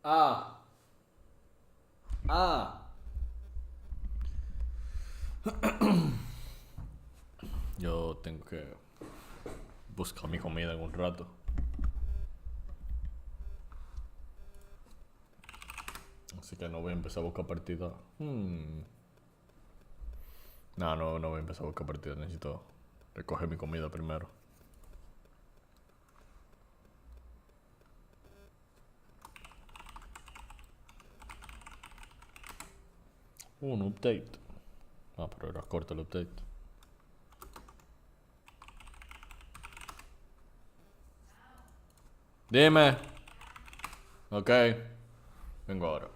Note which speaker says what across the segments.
Speaker 1: Ah, ah. Yo tengo que buscar mi comida en un rato. Así que no voy a empezar a buscar partida. No voy a empezar a buscar partida. Necesito recoger mi comida primero. Un update. Ah, pero era corto el update. Dime. Ok. Vengo ahora.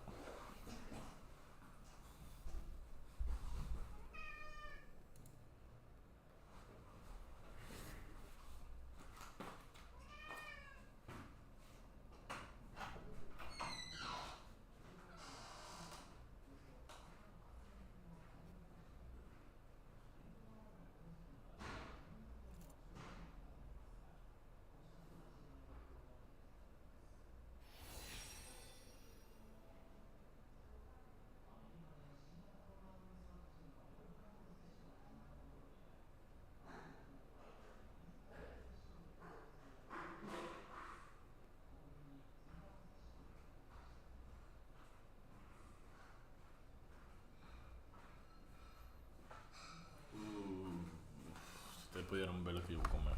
Speaker 1: Ustedes pudieron ver lo que yo voy a comer.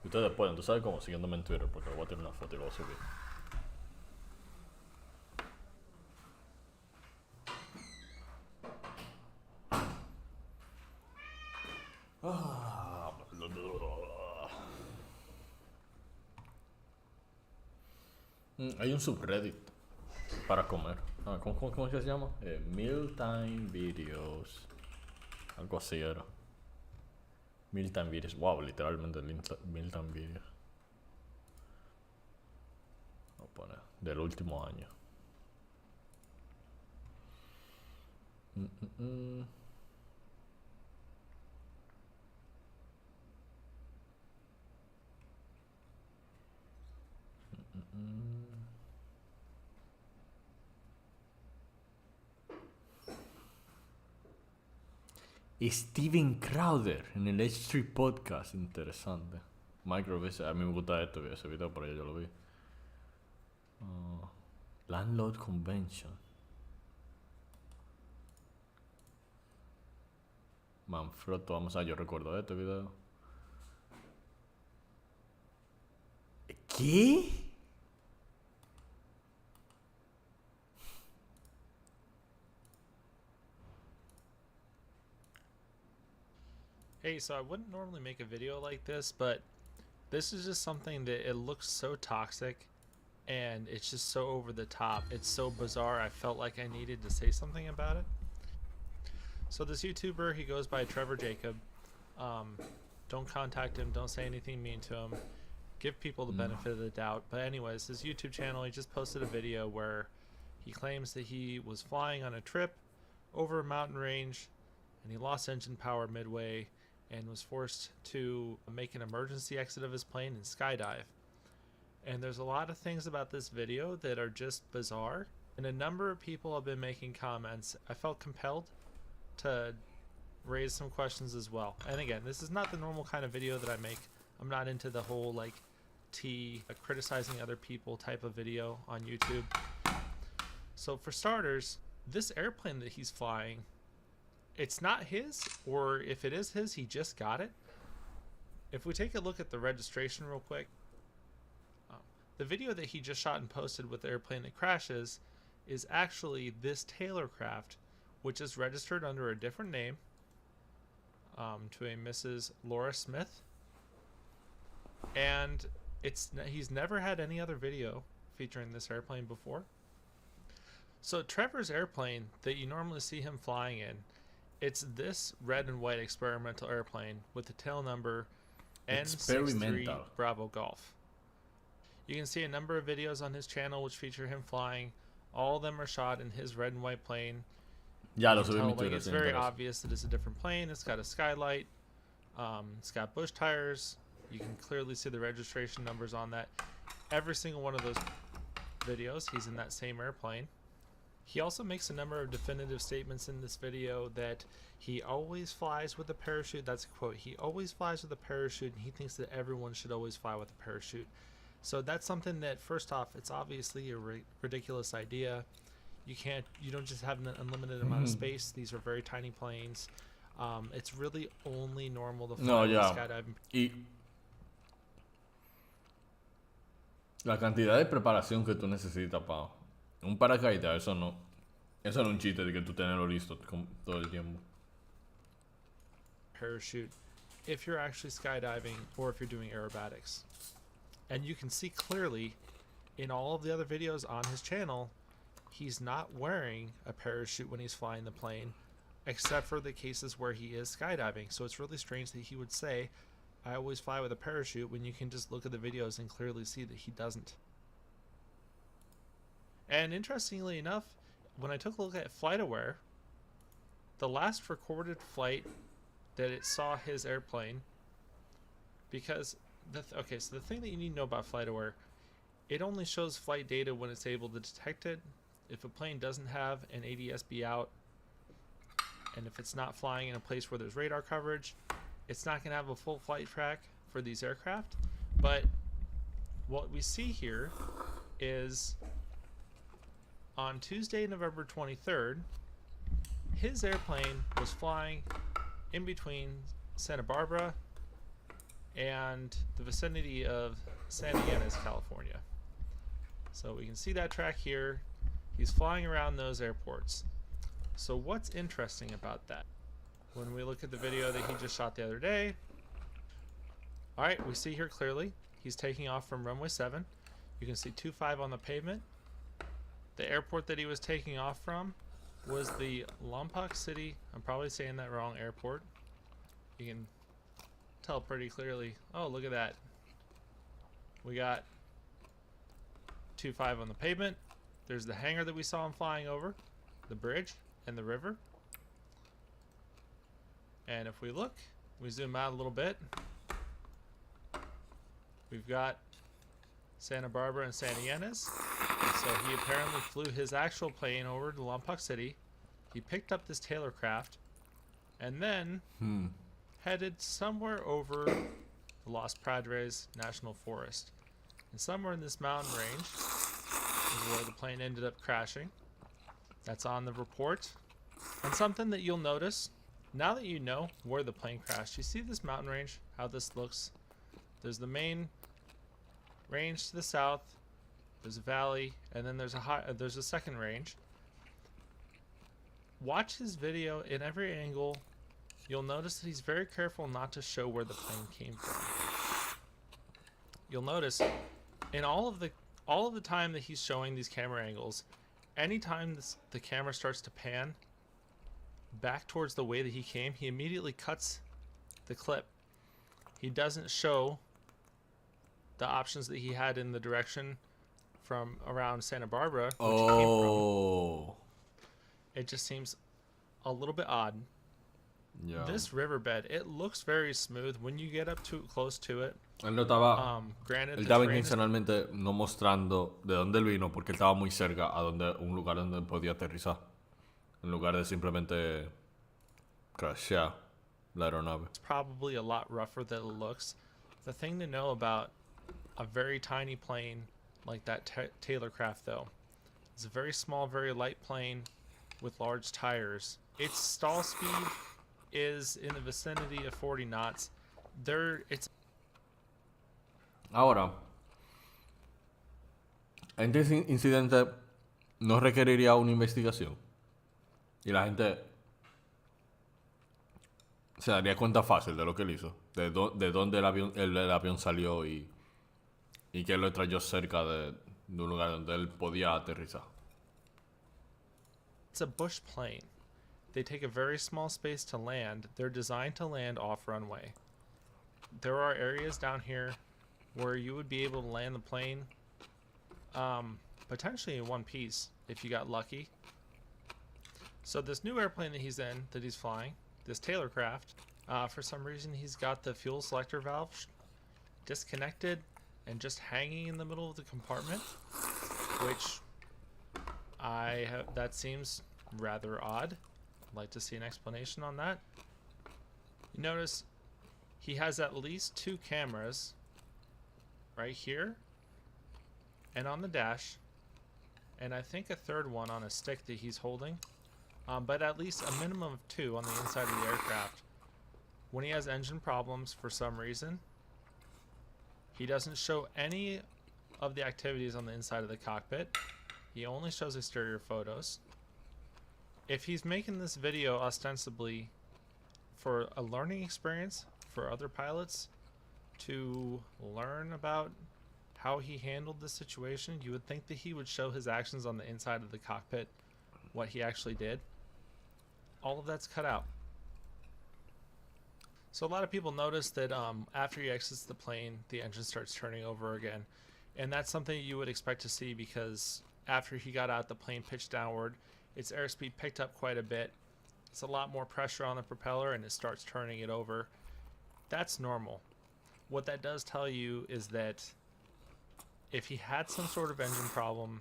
Speaker 1: Y ustedes pueden, tú sabes cómo, siguiéndome en Twitter, porque le voy a tirar una foto y lo voy a subir. Ah, hay un subreddit para comer. ¿Cómo es que se llama? Mealtime Videos. Algo así era. Mealtime Videos. Wow, literalmente Mealtime Videos. Voy a poner del último año. Mm, mm, mm. Steven Crowder en el H3 Podcast. Interesante. Microvis, a mí me gusta ese video, por ahí yo lo vi. Landlord Convention. Manfrotto, vamos a yo recuerdo este video. ¿Qué?
Speaker 2: Hey, so I wouldn't normally make a video like this, but this is just something that it looks so toxic and it's just so over the top. It's so bizarre. I felt like I needed to say something about it. So this YouTuber, he goes by Trevor Jacob. Don't contact him. Don't say anything mean to him. Give people the benefit of the doubt. But anyways, his YouTube channel, he just posted a video where he claims that he was flying on a trip over a mountain range and he lost engine power midway and was forced to make an emergency exit of his plane and skydive. And there's a lot of things about this video that are just bizarre. And a number of people have been making comments. I felt compelled to raise some questions as well. And again, this is not the normal kind of video that I make. I'm not into the whole like criticizing other people type of video on YouTube. So for starters, this airplane that he's flying, it's not his, or if it is his, he just got it. If we take a look at the registration real quick, the video that he just shot and posted with the airplane that crashes is actually this Taylorcraft, which is registered under a different name to a Mrs. Laura Smith. And he's never had any other video featuring this airplane before. So Trevor's airplane that you normally see him flying in, it's this red and white experimental airplane with the tail number N63 Bravo Golf. You can see a number of videos on his channel which feature him flying. All of them are shot in his red and white plane.
Speaker 1: Ya lo subí en mi Twitter.
Speaker 2: It's very obvious that it's a different plane. It's got a skylight. It's got bush tires. You can clearly see the registration numbers on that. Every single one of those videos, he's in that same airplane. He also makes a number of definitive statements in this video that he always flies with a parachute. That's a quote. He always flies with a parachute, and he thinks that everyone should always fly with a parachute. So that's something that, first off, it's obviously a ridiculous idea. You don't just have an unlimited amount of space. These are very tiny planes. It's really only normal to fly with skydiving.
Speaker 1: Y la cantidad de preparación que tú necesitas para un paracaídas, eso no es un chiste de que tú tenerlo listo todo el tiempo.
Speaker 2: Parachute if you're actually skydiving or if you're doing aerobatics. And you can see clearly in all of the other videos on his channel, he's not wearing a parachute when he's flying the plane, except for the cases where he is skydiving. So it's really strange that he would say, I always fly with a parachute, when you can just look at the videos and clearly see that he doesn't. And interestingly enough, when I took a look at FlightAware, the last recorded flight that it saw his airplane, because okay, so the thing that you need to know about FlightAware, it only shows flight data when it's able to detect it. If a plane doesn't have an ADS-B out, and if it's not flying in a place where there's radar coverage, it's not going to have a full flight track for these aircraft. But what we see here is on Tuesday, November 23rd, his airplane was flying in between Santa Barbara and the vicinity of Santa Ynez, California. So we can see that track here. He's flying around those airports. So what's interesting about that? When we look at the video that he just shot the other day, alright, we see here clearly he's taking off from runway 7. You can see 25 on the pavement. The airport that he was taking off from was the Lompoc City, I'm probably saying that wrong, airport. You can tell pretty clearly. Oh, look at that. We got 25 on the pavement. There's the hangar that we saw him flying over, the bridge and the river. And if we look, we zoom out a little bit, we've got Santa Barbara and Santa Ynez. So he apparently flew his actual plane over to Lompoc City. He picked up this Taylorcraft and then headed somewhere over the Los Padres National Forest. And somewhere in this mountain range is where the plane ended up crashing. That's on the report. And something that you'll notice, now that you know where the plane crashed, you see this mountain range, how this looks? There's the main range to the south, there's a valley, and then there's a second range. Watch his video in every angle. You'll notice that he's very careful not to show where the plane came from. You'll notice in all of the time that he's showing these camera angles, anytime the camera starts to pan back towards the way that he came, he immediately cuts the clip. He doesn't show the options that he had in the direction from around Santa Barbara, which he came from. It just seems a little bit odd.
Speaker 1: Yeah.
Speaker 2: This riverbed, it looks very smooth when you get up too close to it.
Speaker 1: Él no estaba,
Speaker 2: Granted,
Speaker 1: él estaba intencionalmente no mostrando de dónde él vino porque él estaba muy cerca a un lugar donde podía aterrizar, en lugar de simplemente crashear la aeronave.
Speaker 2: It's probably a lot rougher than it looks. The thing to know about a very tiny plane like that Taylorcraft, though, it's a very small, very light plane with large tires. Its stall speed is in the vicinity of 40 knots. It's
Speaker 1: Ahora, este incidente no requeriría una investigación y la gente se daría cuenta fácil de lo que él hizo, de dónde el avión salió y que lo trayó cerca de un lugar donde él podía aterrizar.
Speaker 2: It's a bush plane. They take a very small space to land. They're designed to land off runway. There are areas down here where you would be able to land the plane potentially in one piece if you got lucky. So this new airplane that he's flying, this Taylorcraft, for some reason he's got the fuel selector valve disconnected and just hanging in the middle of the compartment. which that seems rather odd. I'd like to see an explanation on that. You notice he has at least 2 cameras right here and on the dash, and I think a third one on a stick that he's holding, but at least a minimum of 2 on the inside of the aircraft. When he has engine problems for some reason, he doesn't show any of the activities on the inside of the cockpit. He only shows exterior photos. If he's making this video ostensibly for a learning experience for other pilots to learn about how he handled the situation, you would think that he would show his actions on the inside of the cockpit, what he actually did. All of that's cut out. So a lot of people notice that after he exits the plane, the engine starts turning over again. And that's something you would expect to see, because after he got out, the plane pitched downward. Its airspeed picked up quite a bit. It's a lot more pressure on the propeller, and it starts turning it over. That's normal. What that does tell you is that if he had some sort of engine problem,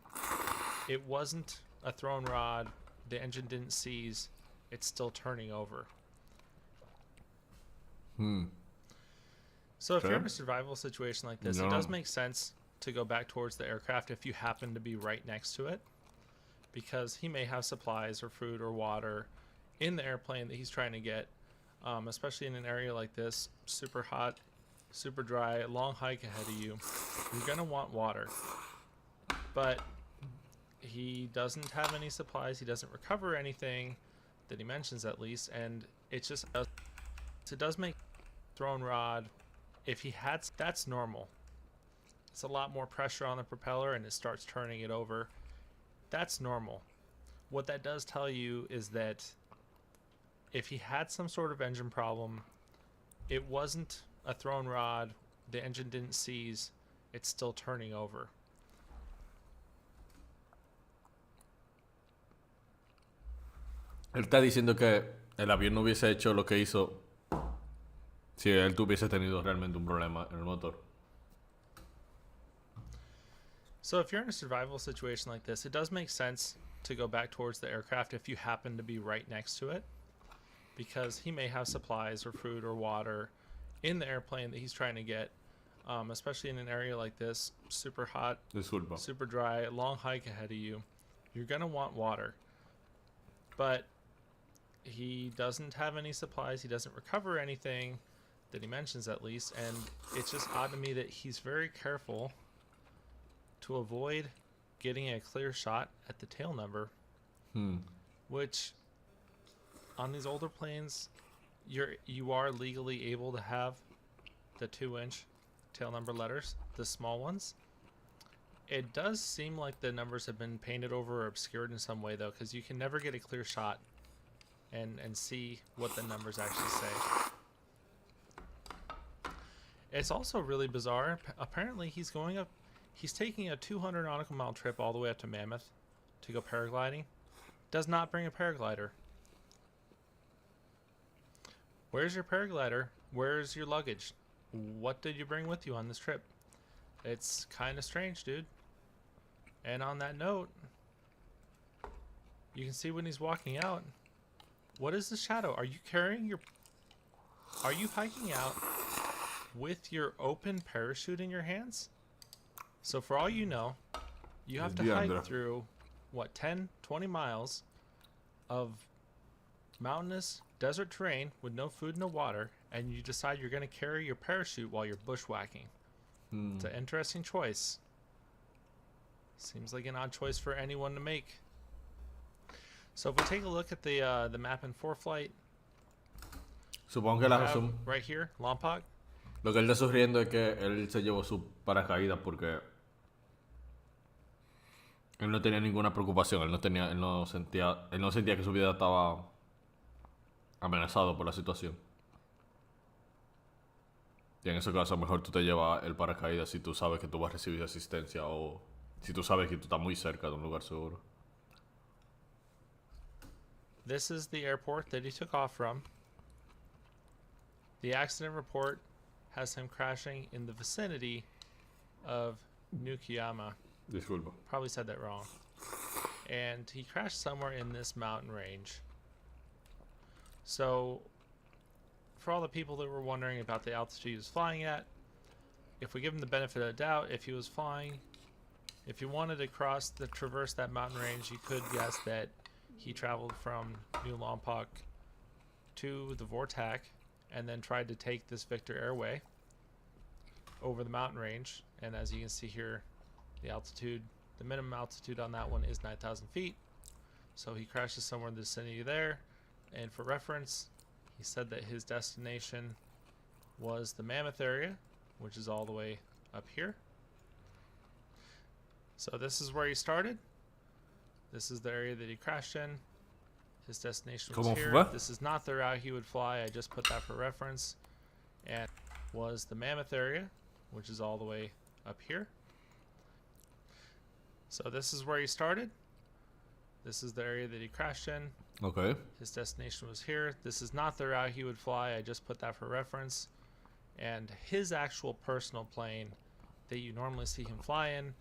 Speaker 2: it wasn't a thrown rod, the engine didn't seize, it's still turning over. So if you're in a survival situation like this, it does make sense to go back towards the aircraft if you happen to be right next to it, because he may have supplies or food or water in the airplane that he's trying to get, especially in an area like this, super hot, super dry, long hike ahead of you. You're going to want water. But he doesn't have any supplies, he doesn't recover anything that he mentions, at least, and it does make thrown rod. If he had, that's normal. It's a lot more pressure on the propeller, and it starts turning it over. That's normal. What that does tell you is that if he had some sort of engine problem, it wasn't a thrown rod, the engine didn't seize, it's still turning over.
Speaker 1: Él está diciendo que el avión no hubiese hecho lo que hizo si él tuviese tenido realmente un problema en el motor.
Speaker 2: So if you're in a survival situation like this, it does make sense to go back towards the aircraft if you happen to be right next to it, because he may have supplies or food or water in the airplane that he's trying to get, especially in an area like this, super hot, super dry, long hike ahead of you. You're going to want water. But he doesn't have any supplies, he doesn't recover anything that he mentions, at least, and it's just odd to me that he's very careful to avoid getting a clear shot at the tail number, which on these older planes you are legally able to have the 2-inch tail number letters, the small ones. It does seem like the numbers have been painted over or obscured in some way, though, because you can never get a clear shot and see what the numbers actually say. It's also really bizarre. Apparently he's taking a 200 nautical mile trip all the way up to Mammoth to go paragliding. Does not bring a paraglider. Where's your paraglider? Where's your luggage? What did you bring with you on this trip? It's kind of strange, dude. And on that note, you can see when he's walking out, what is the shadow? Are you hiking out with your open parachute in your hands? So for all you know, you have to hike through, what, 10, 20 miles of mountainous desert terrain with no food, no water, and you decide you're going to carry your parachute while you're bushwhacking. It's an interesting choice. Seems like an odd choice for anyone to make. So if we take a look at the map in ForeFlight,
Speaker 1: Supongo que la razón,
Speaker 2: right here, Lompoc.
Speaker 1: lo que él está sugiriendo es que él se llevó su paracaídas porque él no tenía ninguna preocupación, él no sentía que su vida estaba amenazado por la situación. Y en ese caso, mejor tú te llevas el paracaídas si tú sabes que tú vas a recibir asistencia o si tú sabes que tú estás muy cerca de un lugar seguro.
Speaker 2: This is the airport that he took off from. The accident report has him crashing in the vicinity of Nukiyama.
Speaker 1: Disculpa.
Speaker 2: Probably said that wrong. And he crashed somewhere in this mountain range. So, for all the people that were wondering about the altitude he was flying at, if we give him the benefit of the doubt, if he was flying, if you wanted to traverse that mountain range, you could guess that he traveled from New Lompoc to the Vortac and then tried to take this Victor Airway over the mountain range. And as you can see here, the minimum altitude on that one is 9,000 feet. So he crashes somewhere in the vicinity there. And for reference, he said that his destination was the Mammoth area, which is all the way up here. So this is where he started. This is the area that he crashed in. His destination was here. This is not the route he would fly. I just put that for reference. And was the Mammoth area, which is all the way up here. So this is where he started. This is the area that he crashed in.
Speaker 1: Okay.
Speaker 2: His destination was here. This is not the route he would fly. I just put that for reference. And his actual personal plane that you normally see him fly in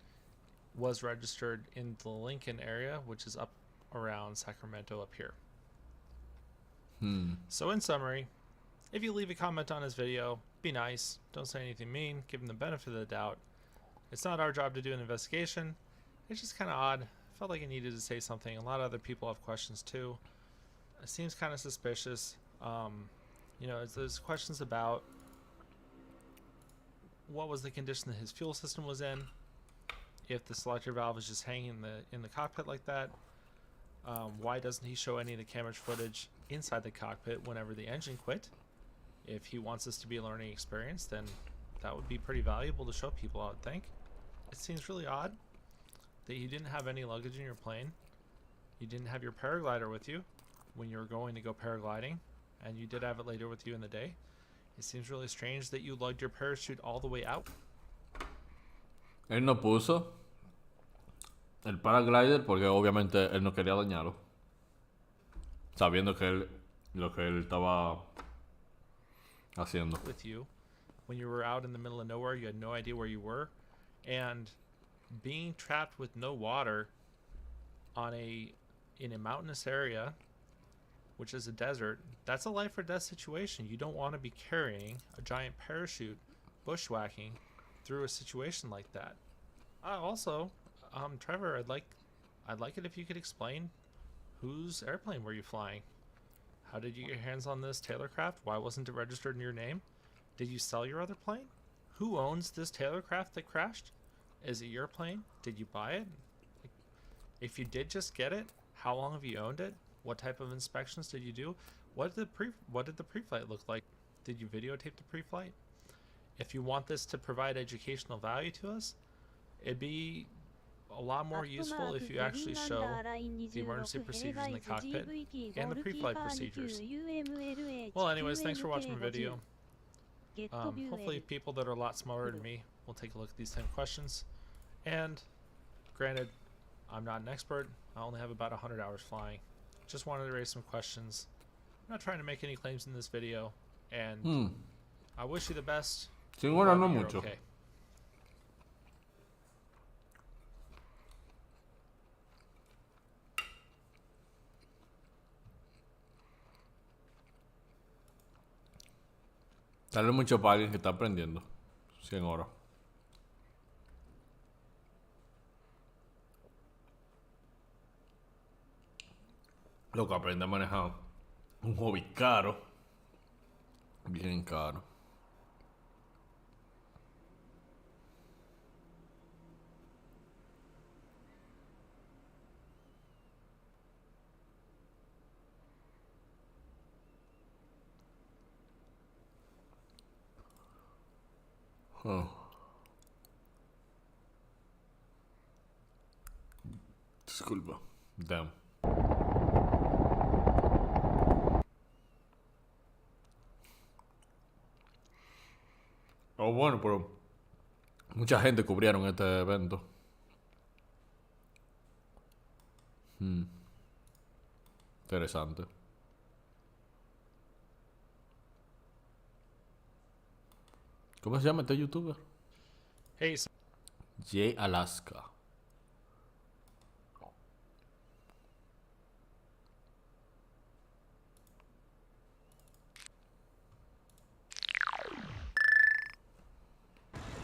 Speaker 2: was registered in the Lincoln area, which is up around Sacramento up here. So in summary, if you leave a comment on his video, be nice. Don't say anything mean. Give him the benefit of the doubt. It's not our job to do an investigation. It's just kind of odd. Felt like I needed to say something. A lot of other people have questions too. It seems kind of suspicious. You know, there's questions about what was the condition that his fuel system was in, if the selector valve is just hanging in the cockpit like that. Why doesn't he show any of the camera footage inside the cockpit whenever the engine quit? If he wants this to be a learning experience, then that would be pretty valuable to show people, I would think. It seems really odd that you didn't have any luggage in your plane. You didn't have your paraglider with you when you were going to go paragliding, and you did have it later with you in the day. It seems really strange that you lugged your parachute all the way out.
Speaker 1: Él no puso el paraglider porque obviamente él no quería dañarlo, sabiendo que lo que él estaba haciendo.
Speaker 2: With you when you were out in the middle of nowhere, you had no idea where you were, and being trapped with no water in a mountainous area, which is a desert, that's a life or death situation. You don't want to be carrying a giant parachute bushwhacking through a situation like that. Also, Trevor, I'd like it if you could explain whose airplane were you flying? How did you get your hands on this Taylorcraft? Why wasn't it registered in your name? Did you sell your other plane? Who owns this Taylorcraft that crashed? Is it your plane? Did you buy it? If you did just get it, how long have you owned it? What type of inspections did you do? What did the pre-flight look like? Did you videotape the pre-flight? If you want this to provide educational value to us, it'd be a lot more useful if you actually show the emergency procedures in the cockpit and the pre-flight procedures. Well, anyways, thanks for watching the video. Hopefully people that are a lot smarter than me will take a look at these 10 questions. And granted, I'm not an expert. I only have about 100 hours flying. Just wanted to raise some questions. I'm not trying to make any claims in this video. And I wish you the best.
Speaker 1: Sin horas no mucho.
Speaker 2: Okay.
Speaker 1: Tal vez mucho para alguien que está aprendiendo. 100 horas. Lo que aprende a manejar un hobby caro. Bien caro. Disculpa. Damn. Oh, bueno, pero mucha gente cubrieron este evento. Interesante. ¿Cómo se llama este youtuber?
Speaker 2: Hey,
Speaker 1: J Alaska.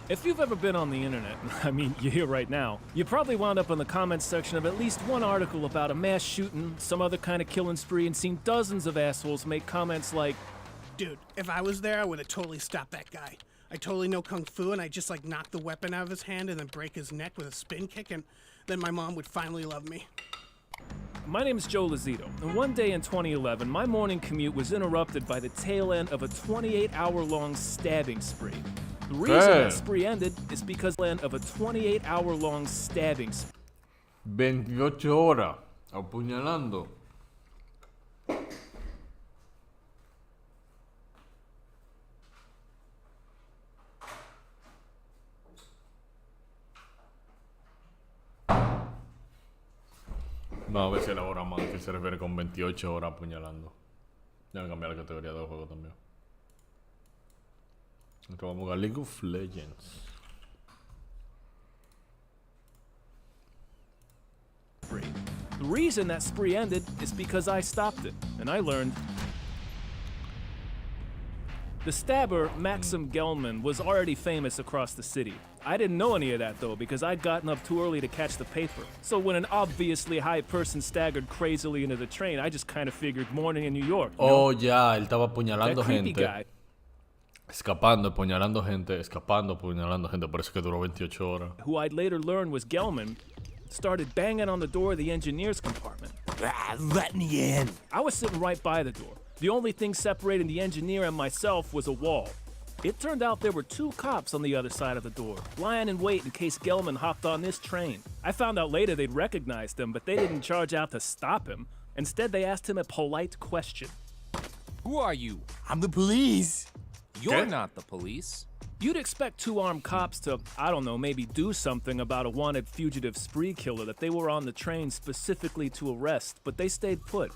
Speaker 3: If you've ever been on the internet, I mean, you're here right now, you probably wound up in the comments section of at least one article about a mass shooting, some other kind of killing spree, and seen dozens of assholes make comments like,
Speaker 4: Dude, if I was there, I would have totally stopped that guy. I totally know Kung Fu, and I'd just like knock the weapon out of his hand and then break his neck with a spin kick, and then my mom would finally love me.
Speaker 3: My name is Joe Lazito, and one day in 2011, my morning commute was interrupted by the tail end of a 28-hour-long stabbing spree. The reason that spree ended is because of a 28-hour-long stabbing spree.
Speaker 1: 28 horas apuñalando. Vamos a ver si elabora más que se refiere con 28 horas apuñalando. Ya voy a cambiar la categoría de juego también. Nosotros vamos a jugar League of Legends.
Speaker 3: The reason that spree ended is because I stopped it, and I learned. The stabber, Maxim Gelman, was already famous across the city. I didn't know any of that though, because I'd gotten up too early to catch the paper. So when an obviously high person staggered crazily into the train, I just kind of figured morning in New York.
Speaker 1: Oh, ya, él estaba apuñalando
Speaker 3: That creepy
Speaker 1: gente.
Speaker 3: guy.
Speaker 1: Escapando, apuñalando gente, escapando, apuñalando gente. Por eso que duró 28 horas.
Speaker 3: Who I'd later learn was Gelman, started banging on the door of the engineer's compartment.
Speaker 4: Let me in.
Speaker 3: I was sitting right by the door. The only thing separating the engineer and myself was a wall. It turned out there were 2 cops on the other side of the door, lying in wait in case Gelman hopped on this train. I found out later they'd recognized him, but they didn't charge out to stop him. Instead, they asked him a polite question.
Speaker 5: Who are you?
Speaker 4: I'm the police.
Speaker 5: You're
Speaker 1: Okay.
Speaker 5: not the police.
Speaker 3: You'd expect 2 armed cops to, I don't know, maybe do something about a wanted fugitive spree killer that they were on the train specifically to arrest, but they stayed put.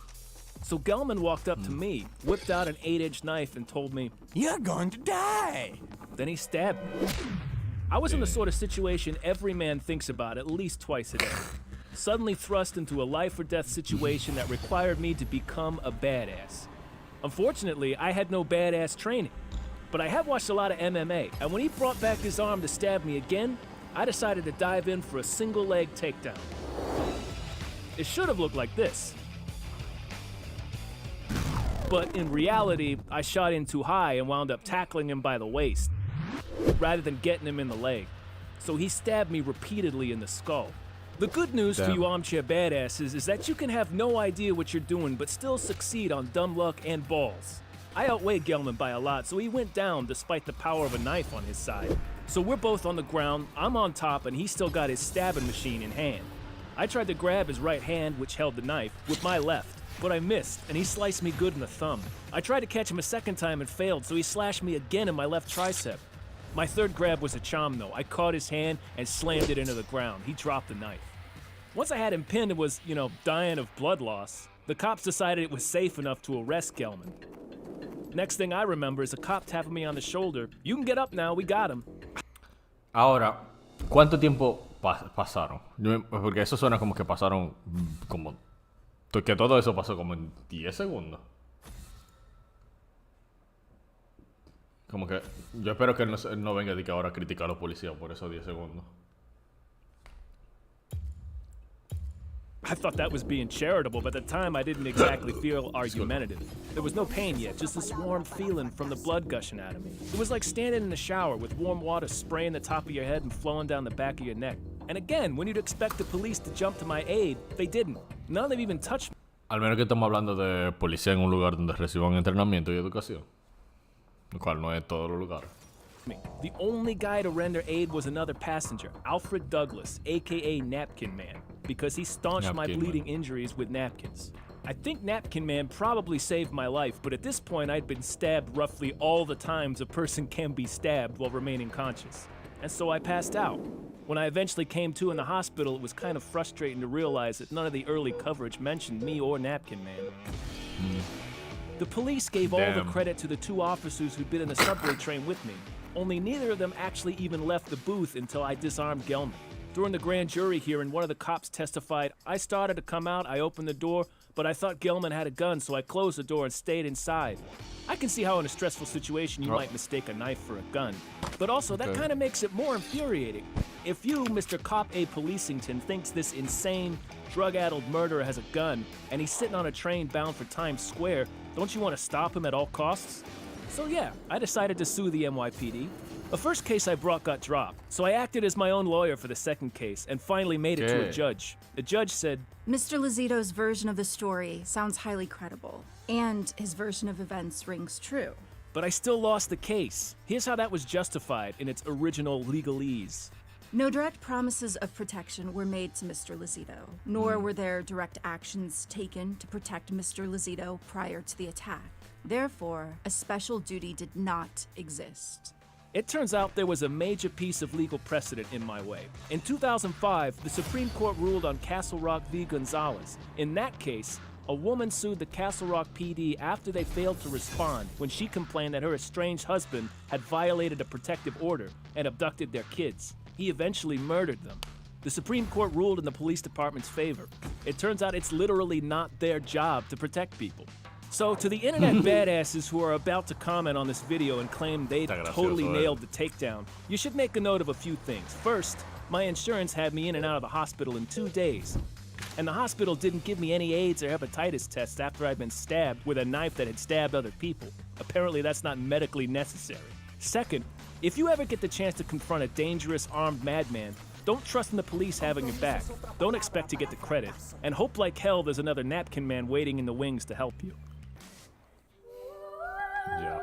Speaker 3: So Gelman walked up to me, whipped out an 8-inch knife, and told me,
Speaker 4: You're going to die.
Speaker 3: then he stabbed me. I was in the sort of situation every man thinks about at least twice a day. Suddenly thrust into a life or death situation that required me to become a badass. Unfortunately, I had no badass training, but I have watched a lot of MMA, and when he brought back his arm to stab me again, I decided to dive in for a single leg takedown. It should have looked like this. But in reality, I shot in too high and wound up tackling him by the waist, rather than getting him in the leg. So he stabbed me repeatedly in the skull. The good news for you armchair badasses is that you can have no idea what you're doing but still succeed on dumb luck and balls. I outweighed Gelman by a lot, so he went down despite the power of a knife on his side. So we're both on the ground, I'm on top, and he's still got his stabbing machine in hand. I tried to grab his right hand, which held the knife, with my left, but I missed, and he sliced me good in the thumb. I tried to catch him a second time and failed, so he slashed me again in my left tricep. My third grab was a chom, though. I caught his hand and slammed it into the ground. He dropped the knife. Once I had him pinned and was, dying of blood loss, the cops decided it was safe enough to arrest Gelman. Next thing I remember is a cop tapping me on the shoulder. You can get up now, we got him.
Speaker 1: Ahora, ¿cuánto tiempo pasaron? Porque eso suena como que pasaron como... Que todo eso pasó como en 10 segundos. Como que... Yo espero que él no venga de que ahora critica a los policías por esos 10 segundos.
Speaker 3: I thought that was being charitable, but at the time I didn't exactly feel argumentative. There was no pain yet, just this warm feeling from the blood gushing out of me. It was like standing in a shower with warm water spraying the top of your head and flowing down the back of your neck. And again, when you'd expect the police to jump to my aid, they didn't. None of them even touched me.
Speaker 1: Al menos que estamos hablando de policía en un lugar donde reciban entrenamiento y educación. Lo cual no es todos los lugares.
Speaker 3: The only guy to render aid was another passenger, Alfred Douglas, aka Napkin Man, because he staunched my bleeding injuries with napkins. I think Napkin Man probably saved my life, but at this point I'd been stabbed roughly all the times a person can be stabbed while remaining conscious. And so I passed out. When I eventually came to in the hospital, it was kind of frustrating to realize that none of the early coverage mentioned me or Napkin Man. The police gave all the credit to the 2 officers who'd been in the subway train with me, only neither of them actually even left the booth until I disarmed Gelman. During the grand jury hearing, one of the cops testified, I started to come out, I opened the door, but I thought Gelman had a gun, so I closed the door and stayed inside. I can see how in a stressful situation you might mistake a knife for a gun. But also, that
Speaker 1: Okay.
Speaker 3: kind of makes it more infuriating. If you, Mr. Cop A. Policington, thinks this insane, drug-addled murderer has a gun, and he's sitting on a train bound for Times Square, don't you want to stop him at all costs? So yeah, I decided to sue the NYPD. The first case I brought got dropped, so I acted as my own lawyer for the second case and finally made it to a
Speaker 1: Okay.
Speaker 3: judge. The judge said,
Speaker 6: Mr. Lozito's version of the story sounds highly credible, and his version of events rings true.
Speaker 3: but I still lost the case. Here's how that was justified in its original legalese.
Speaker 6: No direct promises of protection were made to Mr. Lozito, nor were there direct actions taken to protect Mr. Lozito prior to the attack. Therefore, a special duty did not exist.
Speaker 3: It turns out there was a major piece of legal precedent in my way. In 2005, the Supreme Court ruled on Castle Rock v. Gonzalez. In that case, a woman sued the Castle Rock PD after they failed to respond when she complained that her estranged husband had violated a protective order and abducted their kids. He eventually murdered them. The Supreme Court ruled in the police department's favor. It turns out it's literally not their job to protect people. So to the internet badasses who are about to comment on this video and claim they
Speaker 1: Está gracioso,
Speaker 3: totally nailed the takedown, you should make a note of a few things. First, my insurance had me in and out of the hospital in 2 days. And the hospital didn't give me any AIDS or hepatitis tests after I'd been stabbed with a knife that had stabbed other people. Apparently that's not medically necessary. Second, if you ever get the chance to confront a dangerous armed madman, don't trust in the police having your back. Don't expect to get the credit. And hope like hell there's another napkin man waiting in the wings to help you.
Speaker 1: Ya.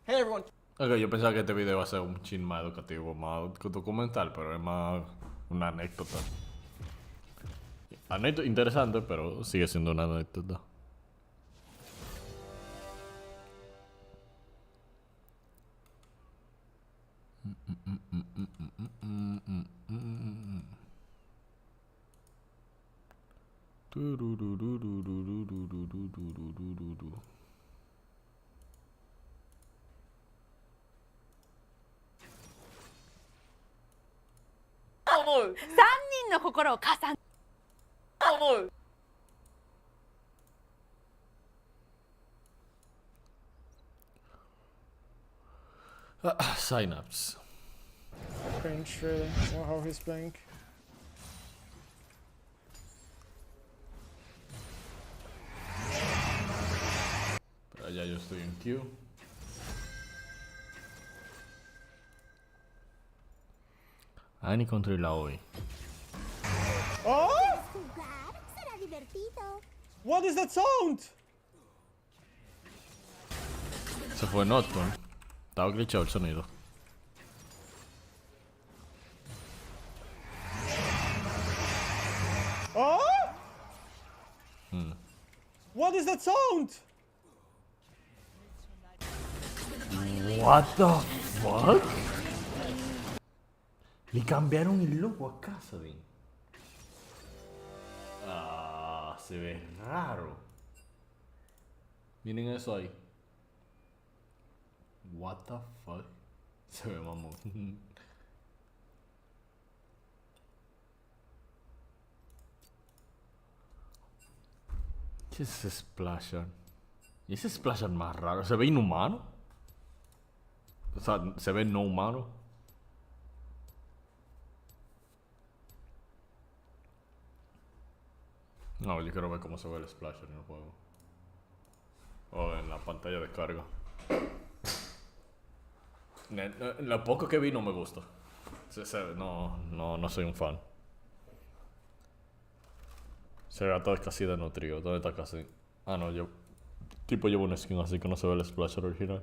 Speaker 7: Hey everyone.
Speaker 1: Ok, yo pensaba que este video iba a ser un chin más educativo, más documental, pero es más una anécdota. Anécdota interesante, pero sigue siendo una anécdota. Synapse.
Speaker 7: Cringe, really. Wow, how he's playing.
Speaker 1: Pero ya yo estoy en Q. Ah, ni controla hoy.
Speaker 7: Oh!
Speaker 8: Jugar será divertido.
Speaker 7: What is that sound?
Speaker 1: Se fue Nocturne. Estaba glitchado el sonido.
Speaker 7: Oh! What is that sound?
Speaker 1: What the fuck? Le cambiaron el logo a Cassidy. Ah, se ve raro. Miren eso ahí. What the fuck? Se ve mamón. ¿Qué es ese splasher? ¿Y ese splasher más raro? ¿Se ve inhumano? O sea, ¿se ve no humano? No, yo quiero ver cómo se ve el splasher en el juego. O en la pantalla de carga. Lo poco que vi no me gusta. No soy un fan. Se ve todo casi desnutrido. ¿Dónde está casi? Ah, no, yo... Tipo llevo un skin así que no se ve el splasher original.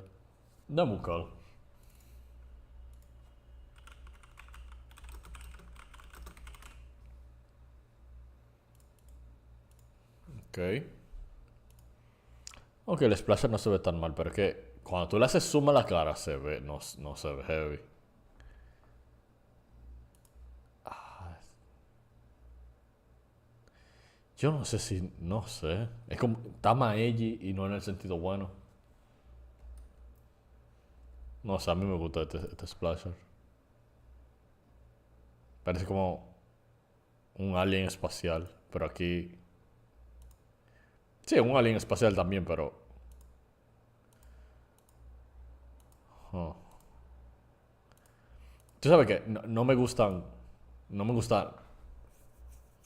Speaker 1: Dame buscarlo. Ok. Ok, el splasher no se ve tan mal, pero es que cuando tú le haces zoom a la cara se ve, no se ve heavy. Yo no sé si, no sé. Es como, está más edgy y no en el sentido bueno. No sé, a mí me gusta este splasher. Parece como un alien espacial, pero aquí... Sí, un alien espacial también, pero Oh. Tú sabes que no me gustan. No me gustan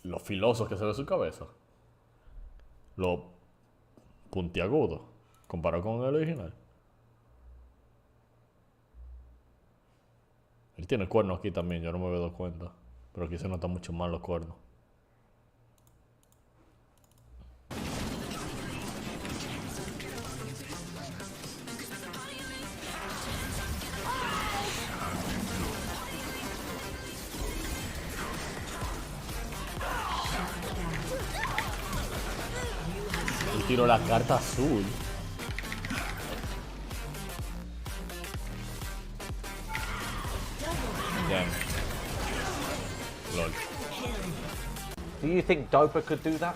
Speaker 1: los filosos que se ve su cabeza. Los puntiagudos. Comparado con el original. Él tiene cuernos aquí también, yo no me había dado cuenta. Pero aquí se notan mucho más los cuernos. Él tiró la carta azul. Damn. Lol.
Speaker 9: Do you think Dopa could do that?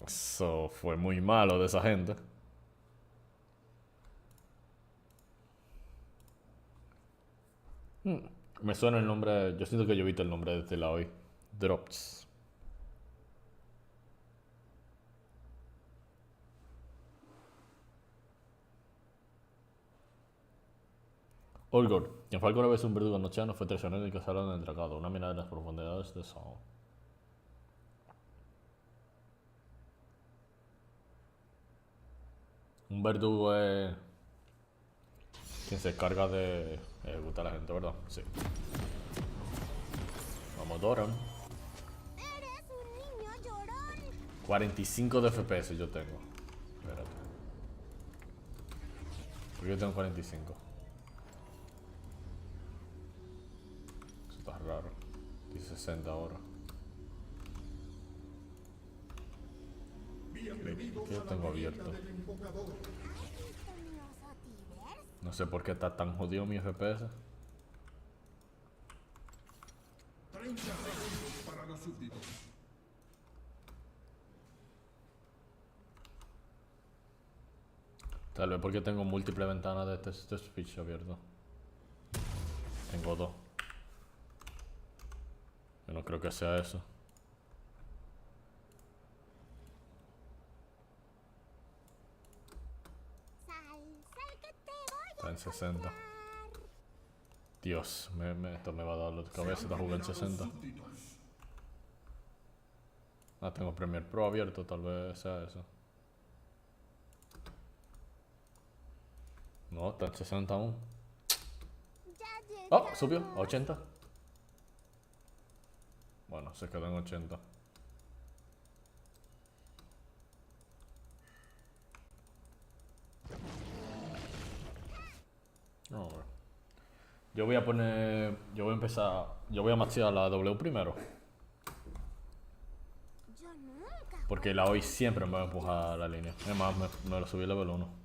Speaker 1: Eso fue muy malo de esa gente. Me suena el nombre. Yo siento que yo he visto el nombre de este lado hoy. Drops. Olgor, quien fue alguna vez un verdugo nocheano, fue traicionero y cazaron en el dragado. Una mirada en las profundidades de Sao. Un verdugo es quien se encarga de gustar a la gente, ¿verdad? Sí. Vamos, Doran.
Speaker 8: Eres un niño llorón.
Speaker 1: 45 de FPS yo tengo. Espérate. ¿Por qué yo tengo 45? Eso está raro. Dice 60 ahora. ¿Qué yo tengo abierto? No sé por qué está tan jodido mi FPS. Tal vez porque tengo múltiples ventanas de este speech abierto. Tengo dos. Yo no creo que sea eso.
Speaker 8: Sal que te voy
Speaker 1: Está
Speaker 8: a
Speaker 1: en 60.
Speaker 8: encontrar.
Speaker 1: Dios, esto me va a dar la cabeza de jugar en 60. Ah, tengo Premiere Pro abierto, tal vez sea eso. No, está en 60 aún.
Speaker 8: Ya llegamos.
Speaker 1: Oh, subió a 80. Bueno, se quedó en 80. No, bueno. Yo voy a poner. Yo voy a empezar. Yo voy a maxear la W primero.
Speaker 8: Yo nunca.
Speaker 1: Porque la hoy siempre me va a empujar a la línea. Además, me lo subí a level 1.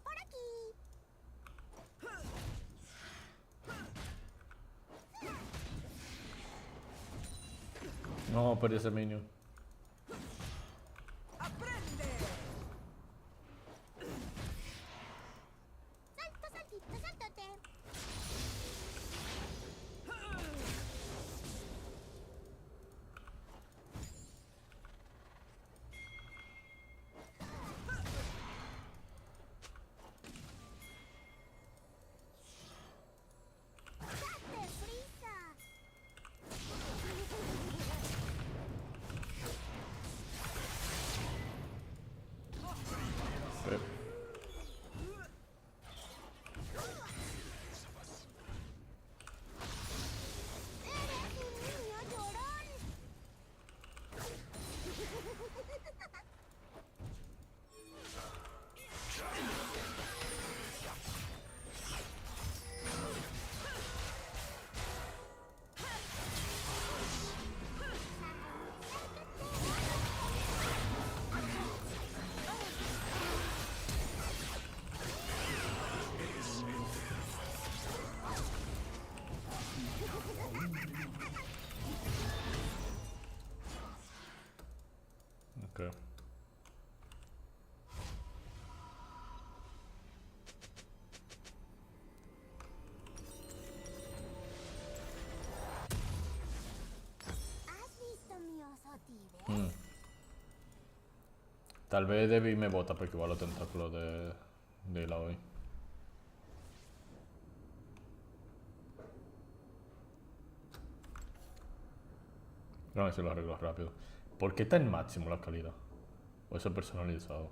Speaker 8: Por aquí.
Speaker 1: No, perdí ese minion.
Speaker 8: Salto, saltito, saltote. ¡Date prisa!
Speaker 1: Sí.
Speaker 8: Eres un niño llorón.
Speaker 1: Ok.
Speaker 8: motive.
Speaker 1: Tal vez Debbie me bota porque igual los tentáculos de la hoy. No, eso lo arreglo rápido. ¿Por qué está en máximo la calidad? O eso es personalizado.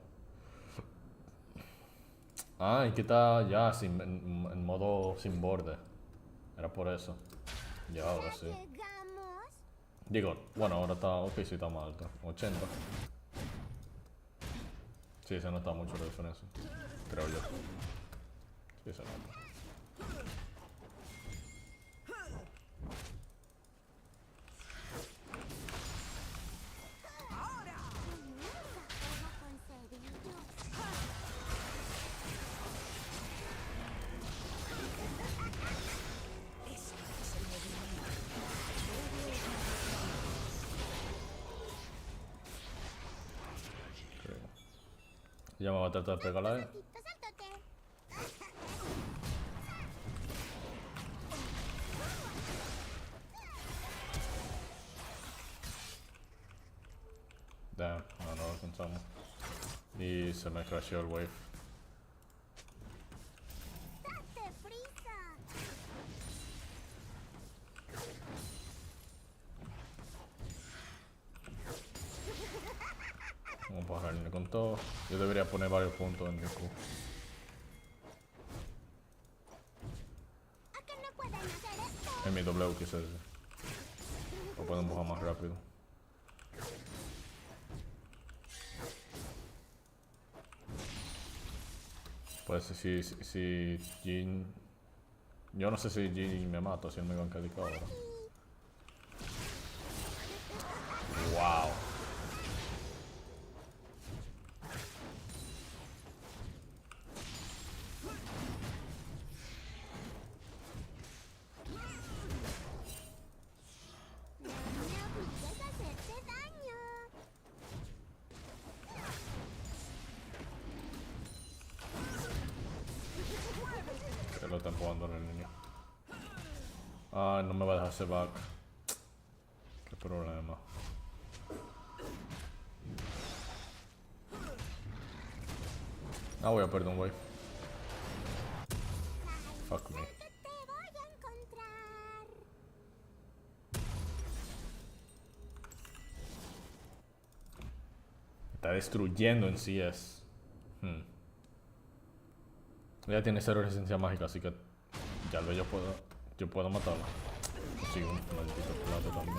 Speaker 1: Ah, y que está ya en modo sin borde. Era por eso. Ya, ahora sí.
Speaker 8: Llegamos.
Speaker 1: Digo, bueno, ahora está, ok, sí está más alto. 80. Sí, se nota mucho la diferencia. Creo yo. Sí, se nota.
Speaker 8: Juego con cerillos.
Speaker 1: Creo. Ya me va a tratar de pegarla,
Speaker 8: Sáltate.
Speaker 1: Damn, no lo alcanzamos. Y se me crasheó el wave.
Speaker 8: Date prisa.
Speaker 1: Vamos a bajar la línea con todo. Yo debería poner varios puntos en mi Q.
Speaker 8: ¿A que no pueden hacer esto?
Speaker 1: En mi W quise decir. Lo puedo empujar más rápido. Pues si Jin... Yo no sé si Jin me mata, si él me va a encadicar ahora. Wow.
Speaker 8: No obligues a hacerte daño.
Speaker 1: Que lo están jugando en el niño. Ah, no me va a dejar hacer back. Qué problema. Ah, voy a perder un wave. Fuck me.
Speaker 8: Que te voy a encontrar.
Speaker 1: Está destruyendo en CS. Ella tiene 0 resistencia mágica, así que ya lo yo puedo matarla. Consigo un maldito plato también.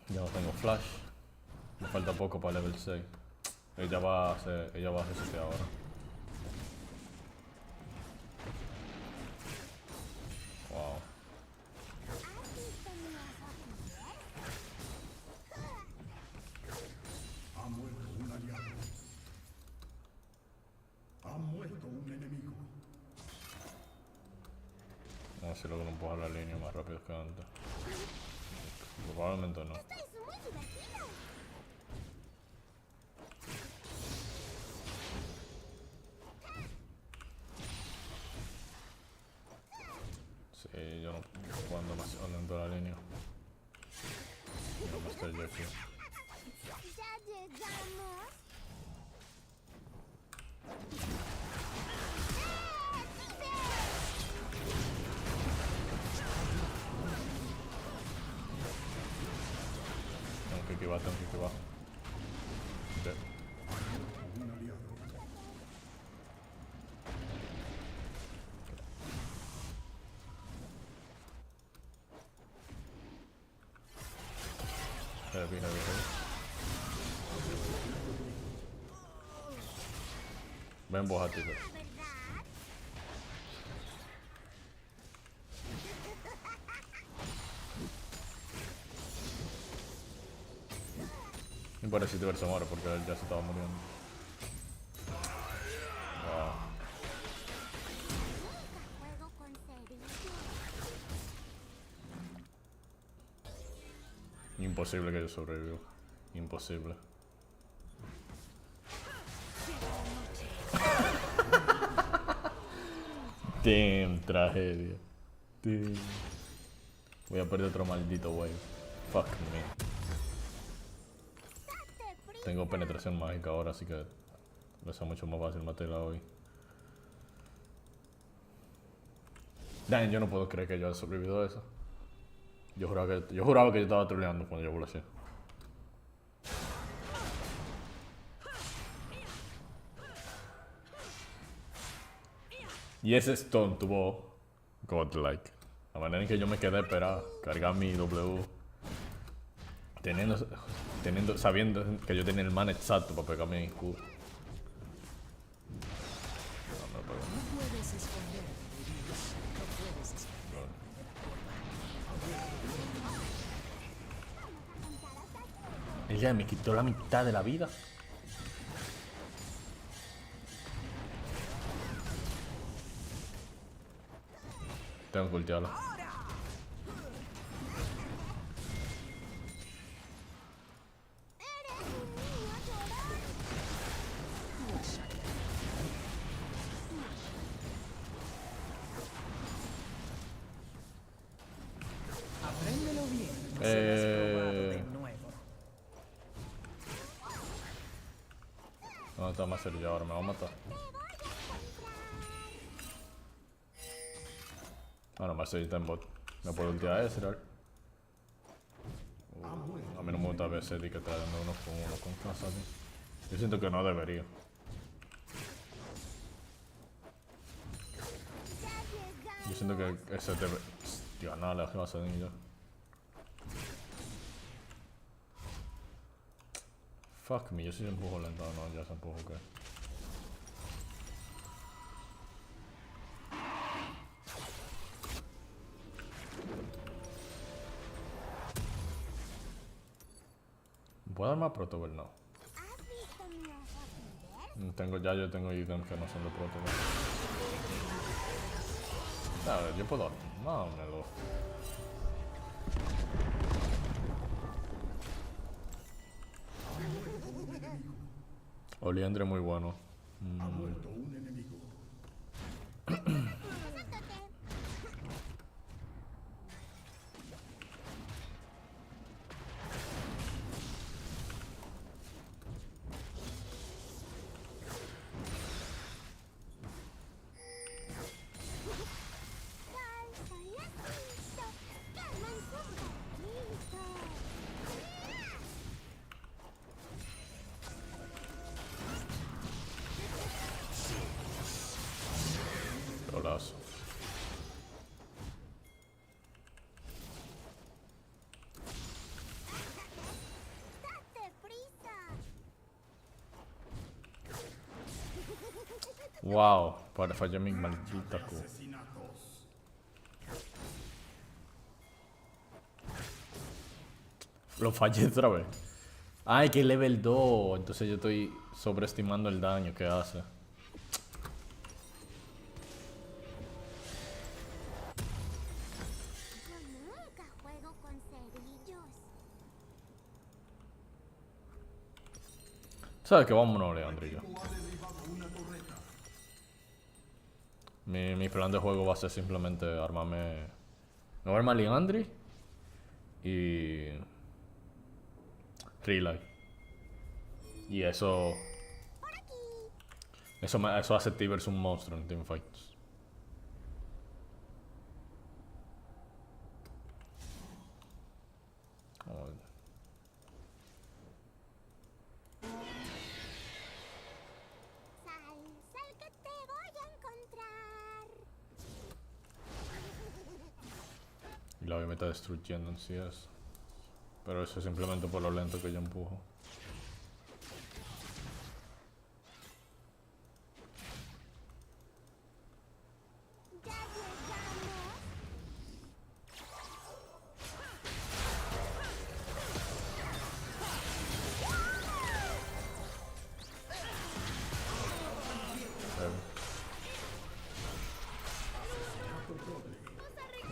Speaker 1: Ya no tengo flash. Me falta poco para level 6. Ella va a resetear ahora. Wow.
Speaker 8: ¿Has visto mi ojo killer?
Speaker 10: Ha muerto un aliado. Ha muerto un enemigo.
Speaker 1: Vamos a ver si logro empujar la línea más rápido que antes. Probablemente no.
Speaker 8: Esto es muy divertido.
Speaker 1: Sí, yo no jugando demasiado lento la línea. No me estoy yo aquí.
Speaker 8: Ya llegamos.
Speaker 1: Tengo que esquivar. Ok.
Speaker 10: Un aliado.
Speaker 1: Heavy. Ven vos a ti,
Speaker 8: ¿Verdad?
Speaker 1: Y parece que se muere porque él ya se estaba muriendo. Wow.
Speaker 8: Juego con cerillos.
Speaker 1: Imposible que yo sobreviva. Imposible. Damn, tragedia. Damn. Voy a perder otro maldito wave. Fuck me. Tengo penetración mágica ahora, así que lo sea mucho más fácil matarla hoy. Damn, yo no puedo creer que yo haya sobrevivido a eso. Yo juraba que yo estaba troleando cuando yo volé. Y ese stun tuvo godlike. La manera en que yo me quedé a esperar, cargar mi W, sabiendo que yo tenía el man exacto para pegarme mi escudo. No me lo pegó. Él ya me quitó la mitad de la vida. Tengo que ultearlo.
Speaker 3: Apréndelo bien. No serás probado de nuevo.
Speaker 1: ¿Dónde está más serio ahora? Me va a matar. Ah, no, más serio está en bot. Me puedo ultear a ese, ¿verdad? A mí no me gusta ver ese que está dando uno con casa. Yo siento que no debería. Yo siento que ese debe ganarle a Hasadin y ya. Fuck me, yo sí se empujo lento. No, ya se empujo, ok. ¿Puedo dar más protocol? No. Yo tengo ítems que no son de protocol. A ver, yo puedo armármelo. Oliendre muy bueno.
Speaker 10: Ha muerto un enemigo.
Speaker 1: Trolazo. Wow, para fallar mi maldita Q. Lo fallé otra vez. Ay, que level 2. Entonces yo estoy sobreestimando el daño que hace. ¿Sabes qué? Vámonos, Leandro y yo. Mi plan de juego va a ser simplemente armarme... Me voy a armar Leandri y... Relay. Y eso hace Tibers un monstruo en teamfights. Vamos a ver.
Speaker 8: Sal que te voy a encontrar.
Speaker 1: Y la me está destruyendo en sí eso. Pero eso es simplemente por lo lento que yo empujo.
Speaker 8: Ya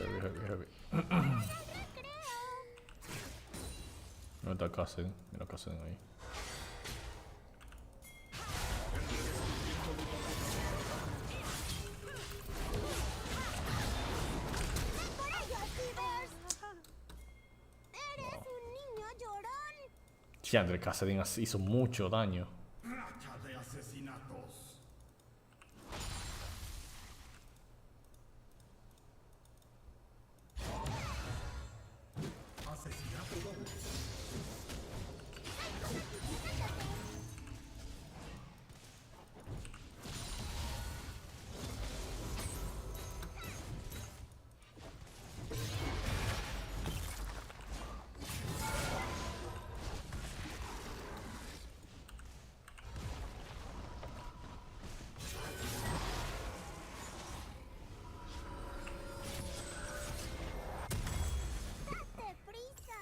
Speaker 8: llegamos.
Speaker 1: Heavy. No está Cassidy. Mira Cassidy ahí. Chandler Cassidy hizo mucho daño.
Speaker 10: Racha de asesinatos. Asesinato doble.
Speaker 8: ¡Deprisa!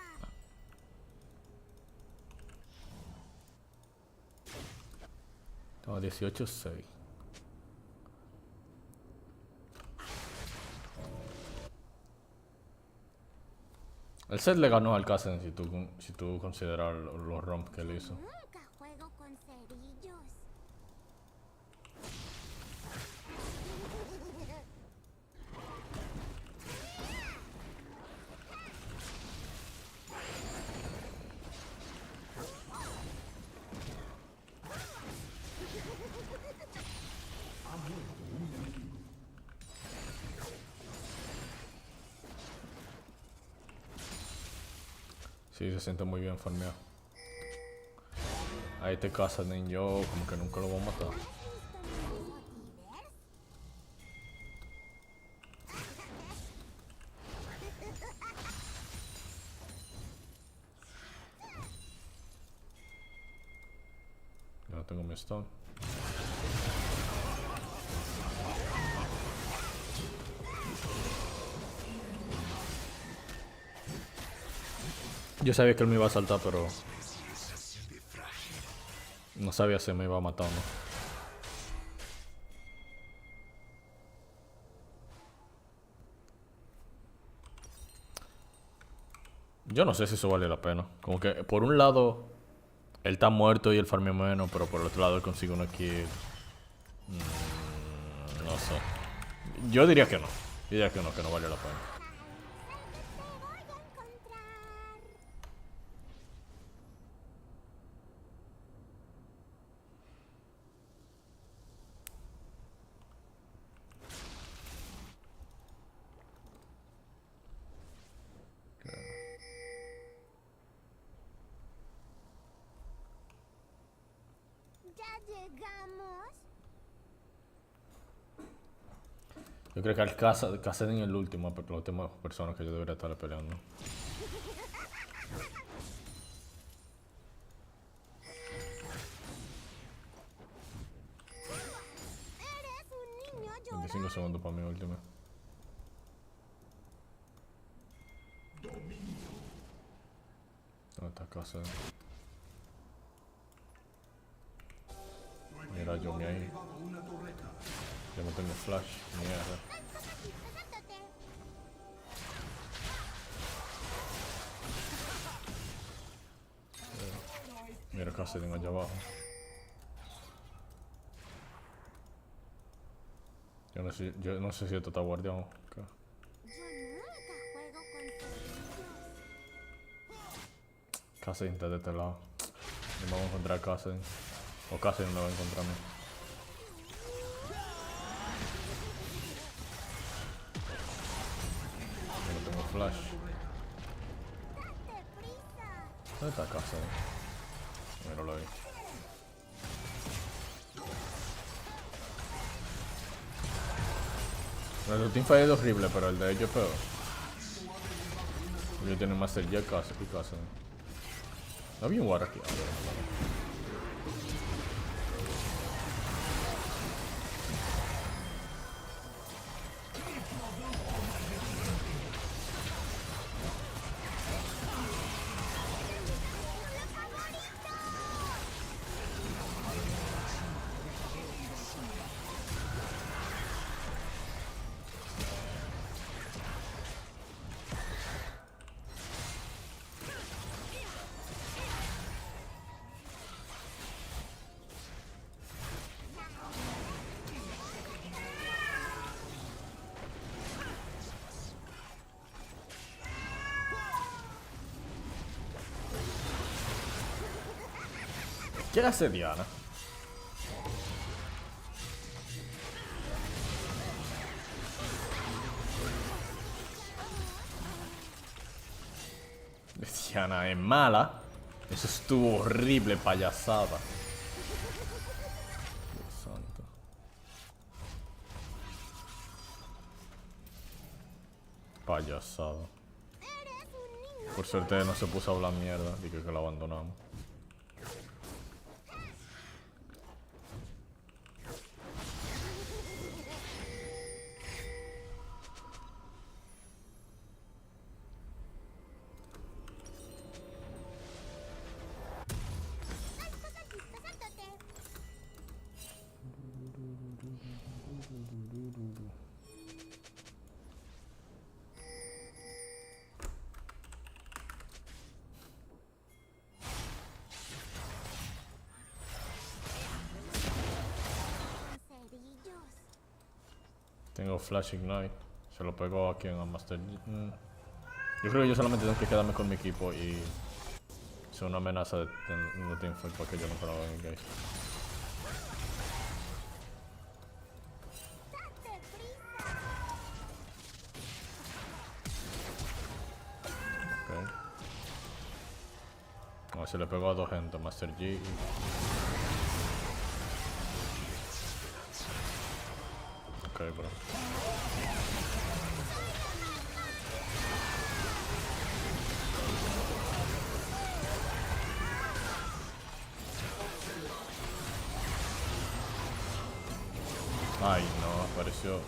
Speaker 1: Tengo 18-6. El set le ganó al Cassidy si tú consideras los romps que él hizo.
Speaker 8: Nunca juego con cerillos.
Speaker 1: Sí, se siente muy bien farmeado. Ahí te Cassidy, yo como que nunca lo voy a matar. Yo no tengo mi stone. Yo sabía que él me iba a saltar, pero no sabía si me iba a matar o no. Yo no sé si eso vale la pena. Como que por un lado él está muerto y él farmea menos, pero por el otro lado él consigue una kill. No sé. Yo diría que no. Yo diría que no vale la pena.
Speaker 8: Te voy a encontrar. ¿Ya llegamos?
Speaker 1: Yo creo que al Cassidy es el último, pero la última persona que yo debería estar peleando.
Speaker 8: Eres un niño
Speaker 1: 25 segundos para mi última. ¿Dónde está Cassidy? Mira, yo me ahí. Yo no tengo flash, mierda.
Speaker 8: Desártate.
Speaker 1: Mira Cassidy allá abajo. Yo no sé si esto está guardiado. Okay.
Speaker 8: Yo nunca juego con cerillos.
Speaker 1: Cassidy está de este lado. No me voy a encontrar a Cassidy. O Cassidy no me va a encontrar a mí. Yo no tengo flash.
Speaker 8: ¡Deprisa!
Speaker 1: ¿Dónde está Cassidy? Míralo ahí. El teamfight es horrible, pero el de ellos es peor. Ellos tienen más el llegas y Cassidy. No había un war aquí. ¿Qué hace Diana? Diana es mala. Eso estuvo horrible, payasada. Dios santo. Payasada. Por suerte no se puso a hablar mierda. Dije que la abandonamos. Tengo Flash Ignite. Se lo pego aquí en Master G. Yo creo que yo solamente tengo que quedarme con mi equipo y... Es una amenaza de teamfight para que yo no pueda engage. Ok. A ver si le pego a dos gente, Master G y... Ok, bro. Ay, no, apareció.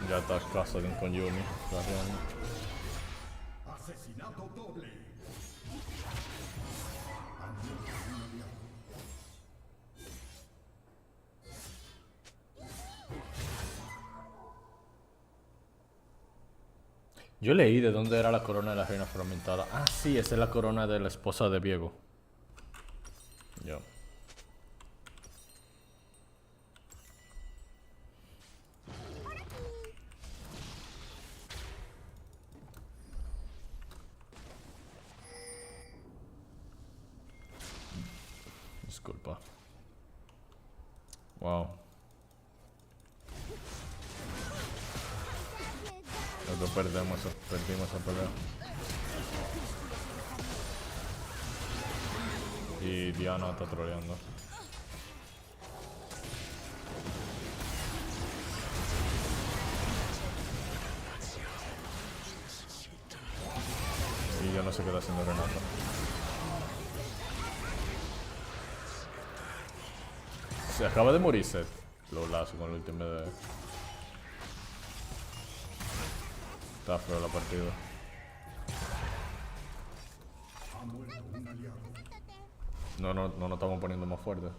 Speaker 1: Ya está casa con Yumi.
Speaker 10: Asesinato doble.
Speaker 1: Yo leí de dónde era la corona de la reina fragmentada. Ah, sí, esa es la corona de la esposa de Diego. Ya. Disculpa. Wow. Nosotros perdimos esa pelea. Y Diana está troleando. Y yo no sé qué está haciendo Renata. Se acaba de morir Seth. Lo lazo con el último de... Está feo la partida. No nos estamos poniendo más fuertes.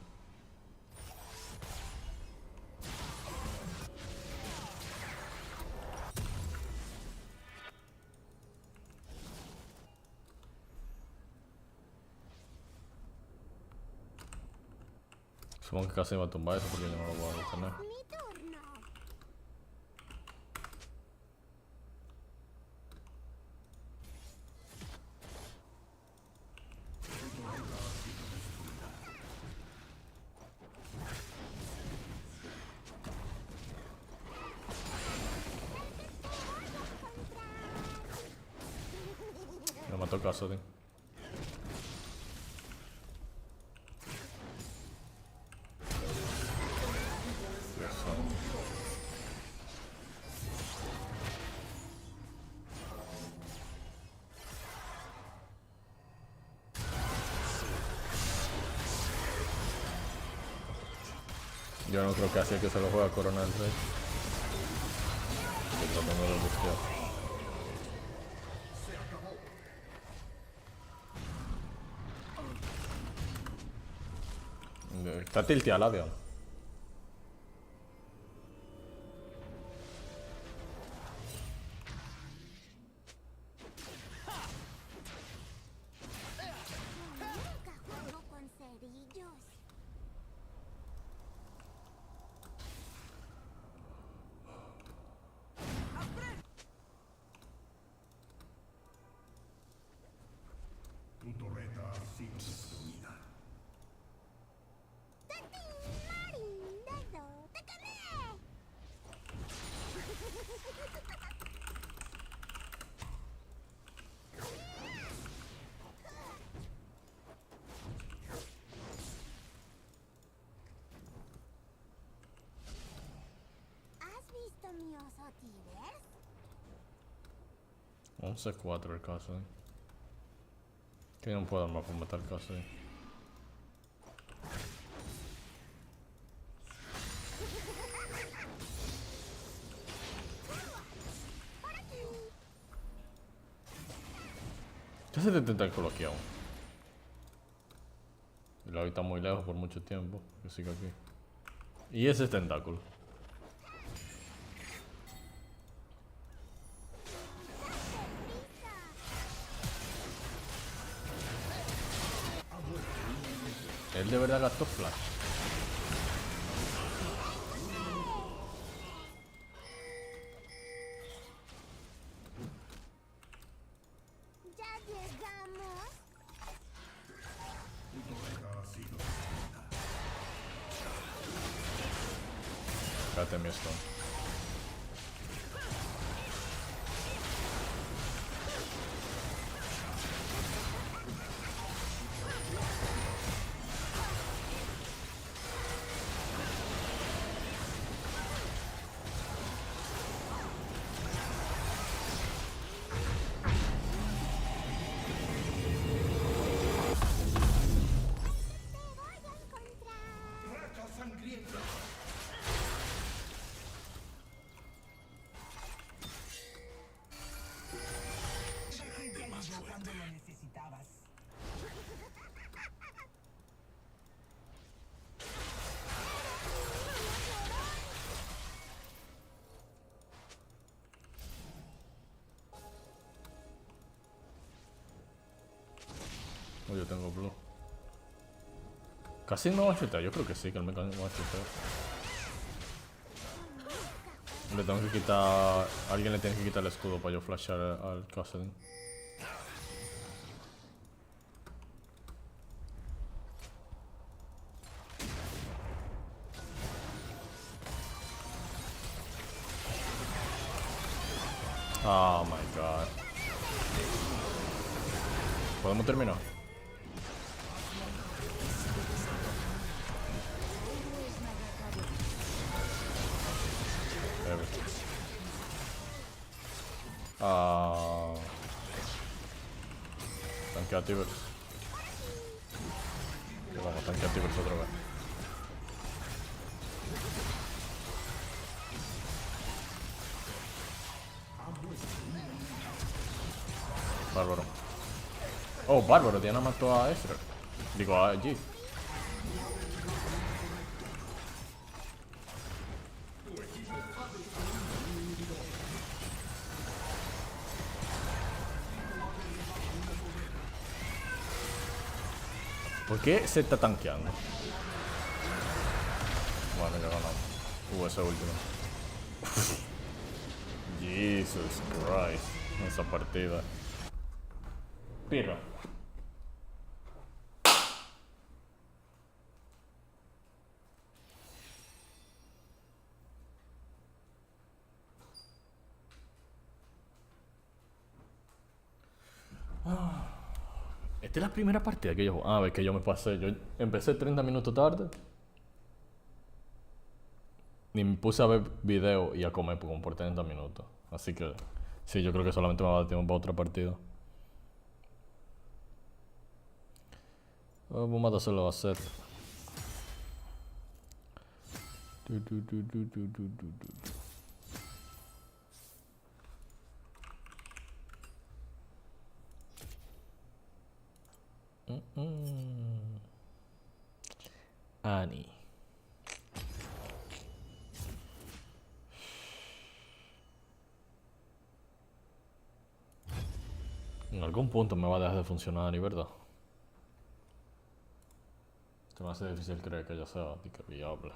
Speaker 1: Supongo que casi me va a tumbar eso porque yo no lo voy a detener.
Speaker 8: Mi turno.
Speaker 1: Me mató caso, tío. Dios santo. Yo no creo que así es que se lo juega Corona del Rey. Estoy tratando de buscar. Está tilteada la Diana.
Speaker 8: Nunca juego con cerillos.
Speaker 10: Tu torreta ha sido destruida.
Speaker 1: 11-4 el caso. Que no puedo más por matar el caso. ¿Qué hace de tentáculo aquí aún? El lobby está muy lejos por mucho tiempo. Que siga aquí. Y ese es tentáculo. Él de verdad gastó flash.
Speaker 8: Ya llegamos.
Speaker 1: Cállate mi stone. Oh, yo tengo blue. Casi no va a chutar, yo creo que sí, que el mecanismo va a chutar. Le tengo que quitar. Alguien le tiene que quitar el escudo para yo flashar al castle. Oh my god. ¿Podemos terminar? Tanquea Tibers. Vamos, tanquea Tibers otra vez. Bárbaro. Oh, bárbaro, Diana mató a Ezra. Digo, a G. ¿Por qué se está tanqueando? Bueno, ya ganamos. Ese último. Jesus Christ. Esa partida. Pirra. Esta es la primera partida que yo... Ah, ves que yo me pasé. Yo empecé 30 minutos tarde. Ni me puse a ver video y a comer como por 30 minutos. Así que... Sí, yo creo que solamente me va a dar tiempo para otra partida. Vamos a hacerlo a set. Annie. En algún punto me va a dejar de funcionar, ¿y verdad? Se me hace difícil creer que ella sea viable.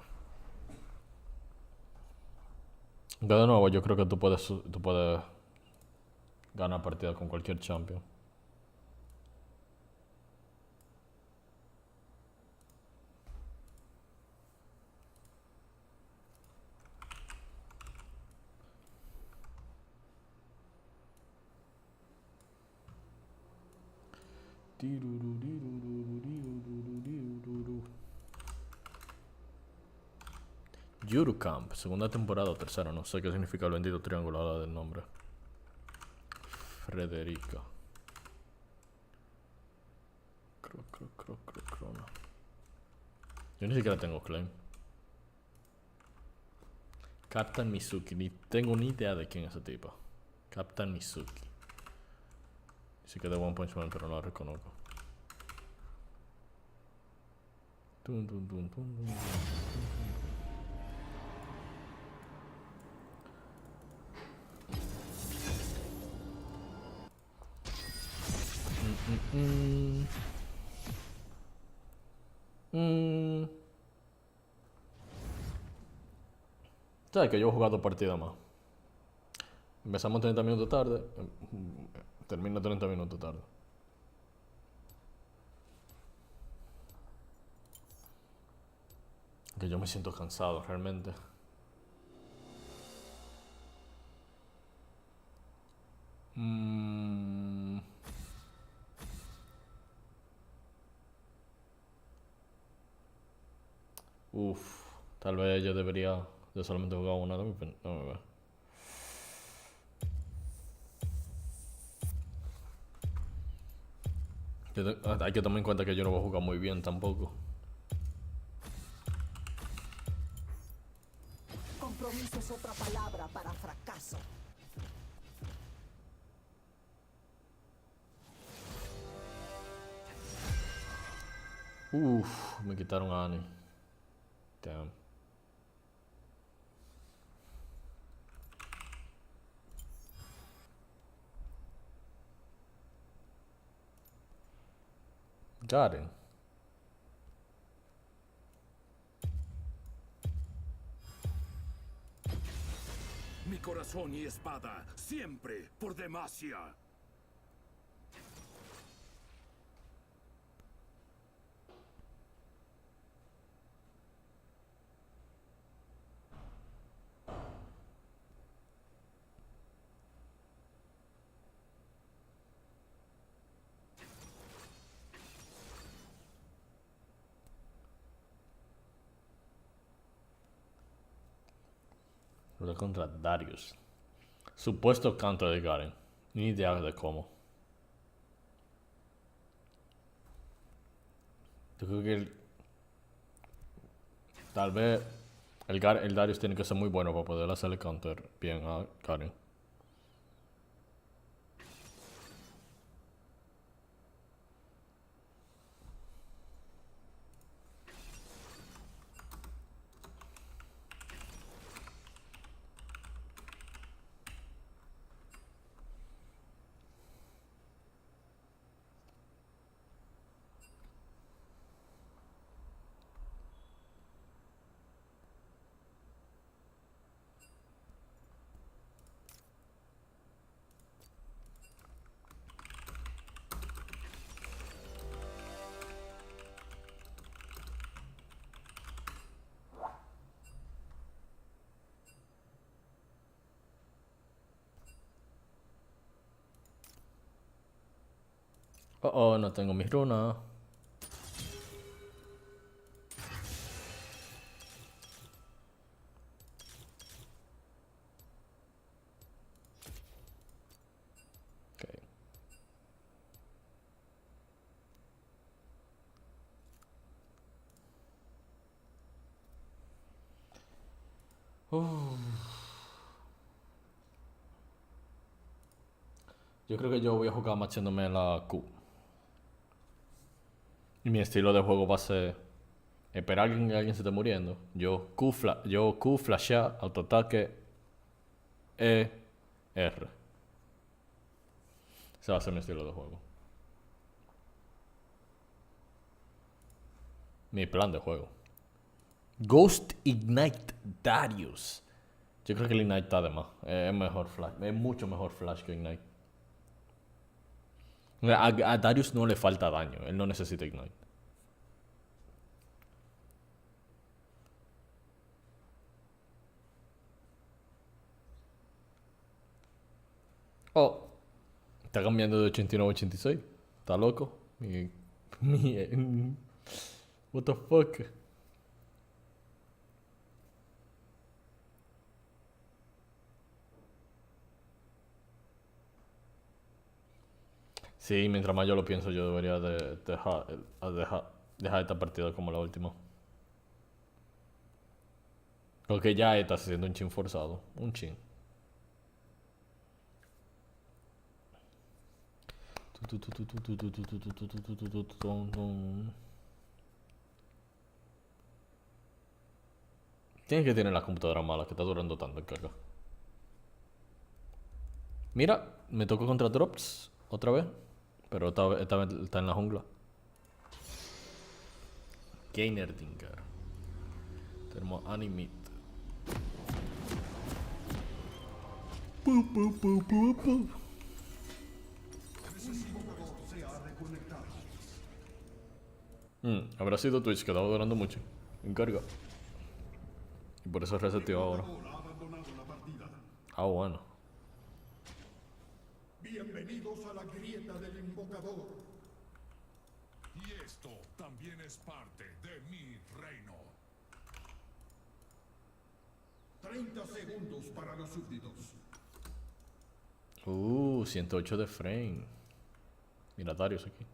Speaker 1: De nuevo, yo creo que tú puedes ganar partidas con cualquier champion. Yurocamp, segunda temporada o tercera, no sé qué significa el bendito triángulo ahora del nombre. Frederica. Crona. Yo ni siquiera tengo claim. Captain Mizuki, ni tengo ni idea de quién es ese tipo. Captain Mizuki. Sí que de One Punch Man, pero no lo reconozco. Tun, tun, tun, tun, tun, tun. ¿Sabes que yo he jugado partidas más? Empezamos 30 minutos tarde, termino 30 minutos tarde. Que yo me siento cansado realmente. Tal vez yo debería de solamente jugar una. No me ve. Hay que tomar en cuenta que yo no voy a jugar muy bien tampoco.
Speaker 11: Compromiso es otra palabra para fracaso.
Speaker 1: Me quitaron a Annie. Damn. Garen.
Speaker 10: Mi corazón y espada, siempre por demasia.
Speaker 1: Contra Darius. Supuesto canto de Garen. Ni idea de cómo. Yo creo que tal vez el Darius tiene que ser muy bueno para poder hacerle counter bien a Garen. No tengo mis runas. Okay. Yo creo que yo voy a jugar machándome la Q. Y mi estilo de juego va a ser esperar que alguien se esté muriendo. Yo Q flashea, autoataque, E, R. Ese va a ser mi estilo de juego. Mi plan de juego. Ghost Ignite Darius. Yo creo que el Ignite está de más. Es mejor flash. Es mucho mejor flash que Ignite. A Darius no le falta daño. Él no necesita Ignite. Está cambiando de 89 a 86. Está loco. What the fuck? Sí, mientras más yo lo pienso, yo debería de dejar esta partida como la última. Porque ya está siendo un chin forzado. Un chin. Tiene que tener la computadora mala que está durando tanto en carga. Mira, me tocó contra Drops otra vez. Pero esta vez está en la jungla. Gainerdinger. Tenemos Animate. Habrá sido Twitch que estaba durando mucho. En carga. Y por eso reseteó ahora. Ah, bueno.
Speaker 10: Bienvenidos a la grieta del invocador. Y esto también es parte de mi reino. 30 segundos para los súbditos.
Speaker 1: 108 de frame. Mira Darius aquí.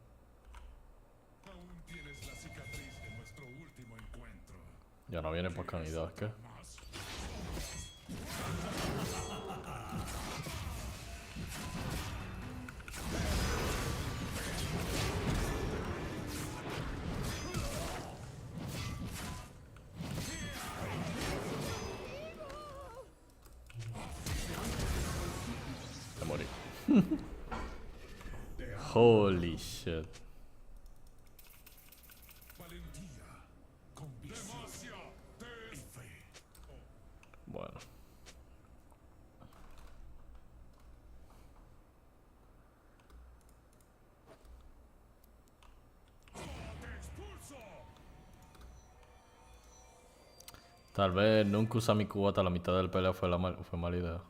Speaker 10: Aún tienes la cicatriz de nuestro último encuentro.
Speaker 1: Ya no viene por canidad, ¿qué? Te morí. Holy shit.
Speaker 10: Valentía, convicción y fe.
Speaker 1: Bueno. Tal vez nunca usar mi cubata a la mitad del pelea fue mala idea.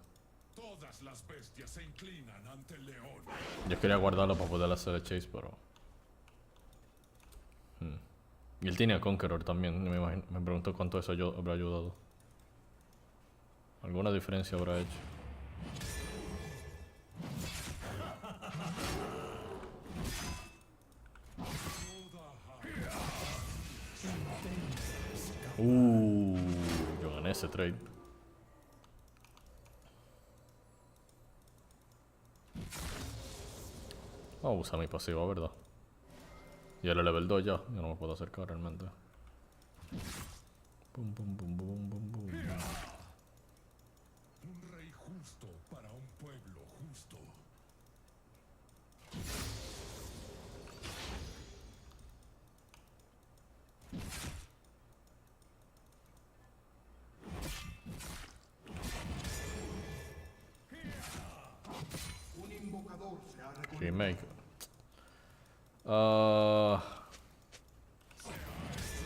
Speaker 10: Todas las bestias se inclinan ante el león.
Speaker 1: Yo quería guardarlo para poder hacer el chase, pero... Y él tenía Conqueror también, me pregunto cuánto eso habrá ayudado. ¿Alguna diferencia habrá hecho? Yo gané ese trade. Vamos a usar mi pasiva, ¿verdad? Y el level 2 ya, yo no me puedo acercar realmente. Bum, bum, bum, bum, bum, bum.
Speaker 10: Un rey justo para un pueblo justo. Un invocador se ha reconocido.
Speaker 1: Remake.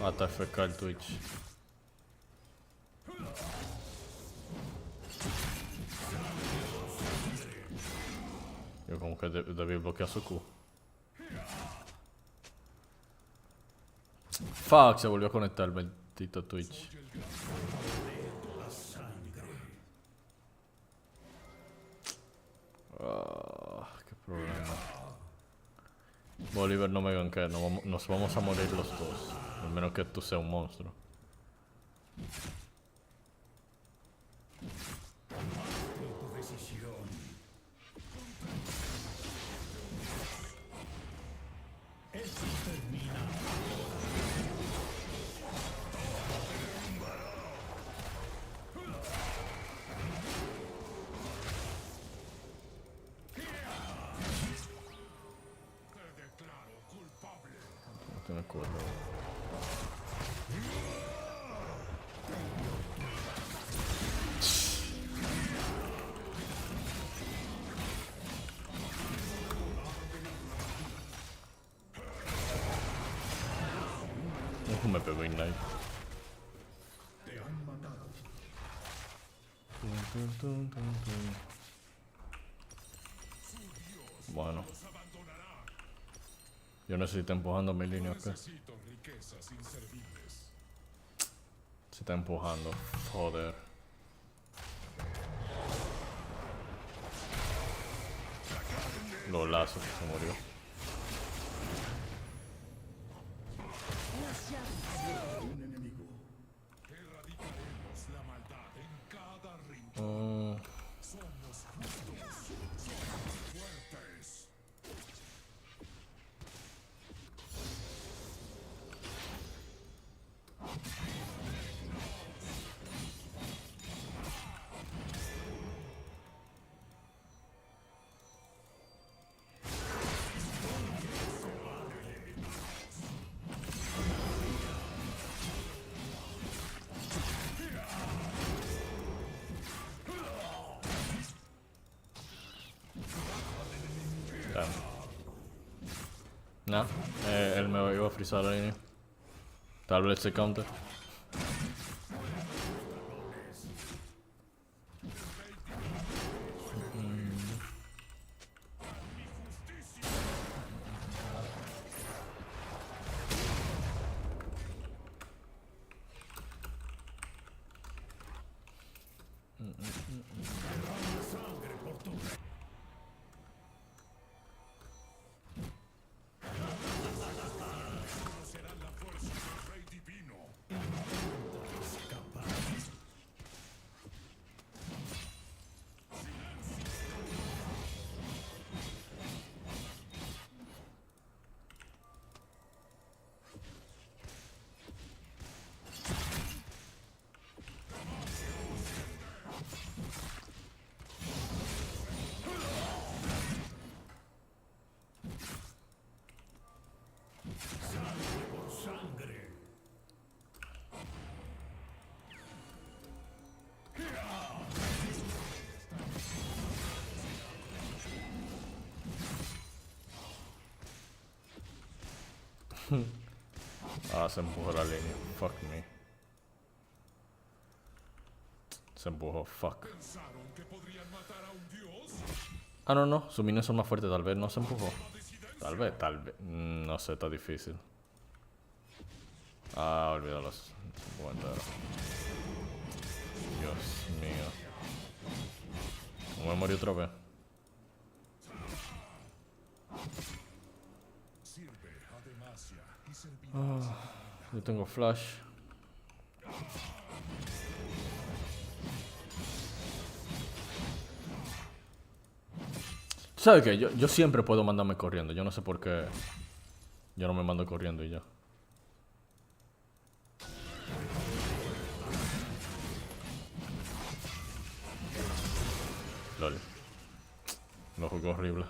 Speaker 1: Hasta FK el Twitch. Yo como que debí bloquear su Q. Fuck, se volvió a conectar el bendito Twitch. Qué problema. Bolívar no me gankea, nos vamos a morir los dos. Al menos que tú seas un monstruo. No me acuerdo. Me pegó Ignite.
Speaker 10: Te han matado.
Speaker 1: Bueno. Yo necesito empujando mi línea acá.
Speaker 10: Necesito riquezas inservibles.
Speaker 1: Se está empujando. Joder. Golazo, se murió.
Speaker 10: Erradicaremos la maldad en cada rincón. Somos justos, somos fuertes.
Speaker 1: No, él me iba a frizar la línea. Tal vez se counter.
Speaker 10: Será la fuerza del rey divino.
Speaker 1: Ah, se empujó la línea. Fuck me. Se empujó, fuck.
Speaker 10: ¿Pensaron que podrían matar a un dios?
Speaker 1: Ah, no. Sus minions son más fuertes. Tal vez no se empujó. Tal vez. No sé, está difícil. Ah, olvídalo. Se empujó entero. Dios mío. ¿Cómo me morí otra vez?
Speaker 10: Sirve a Demacia y servirá.
Speaker 1: Yo tengo flash. ¿Sabes qué? Yo siempre puedo mandarme corriendo. Yo no sé por qué. Yo no me mando corriendo y ya. Lol. Lo jugué horrible.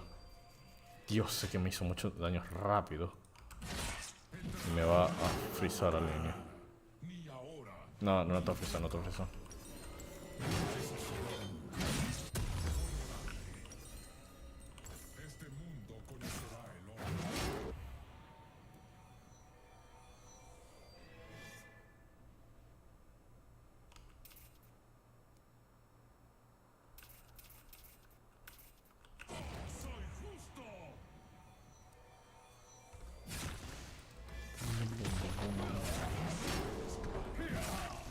Speaker 1: Dios, sé que me hizo mucho daño rápido. Y me va a frizar la línea. No está frizando, no está frizando.
Speaker 10: Este mundo conocerá el orden. ¡Soy justo!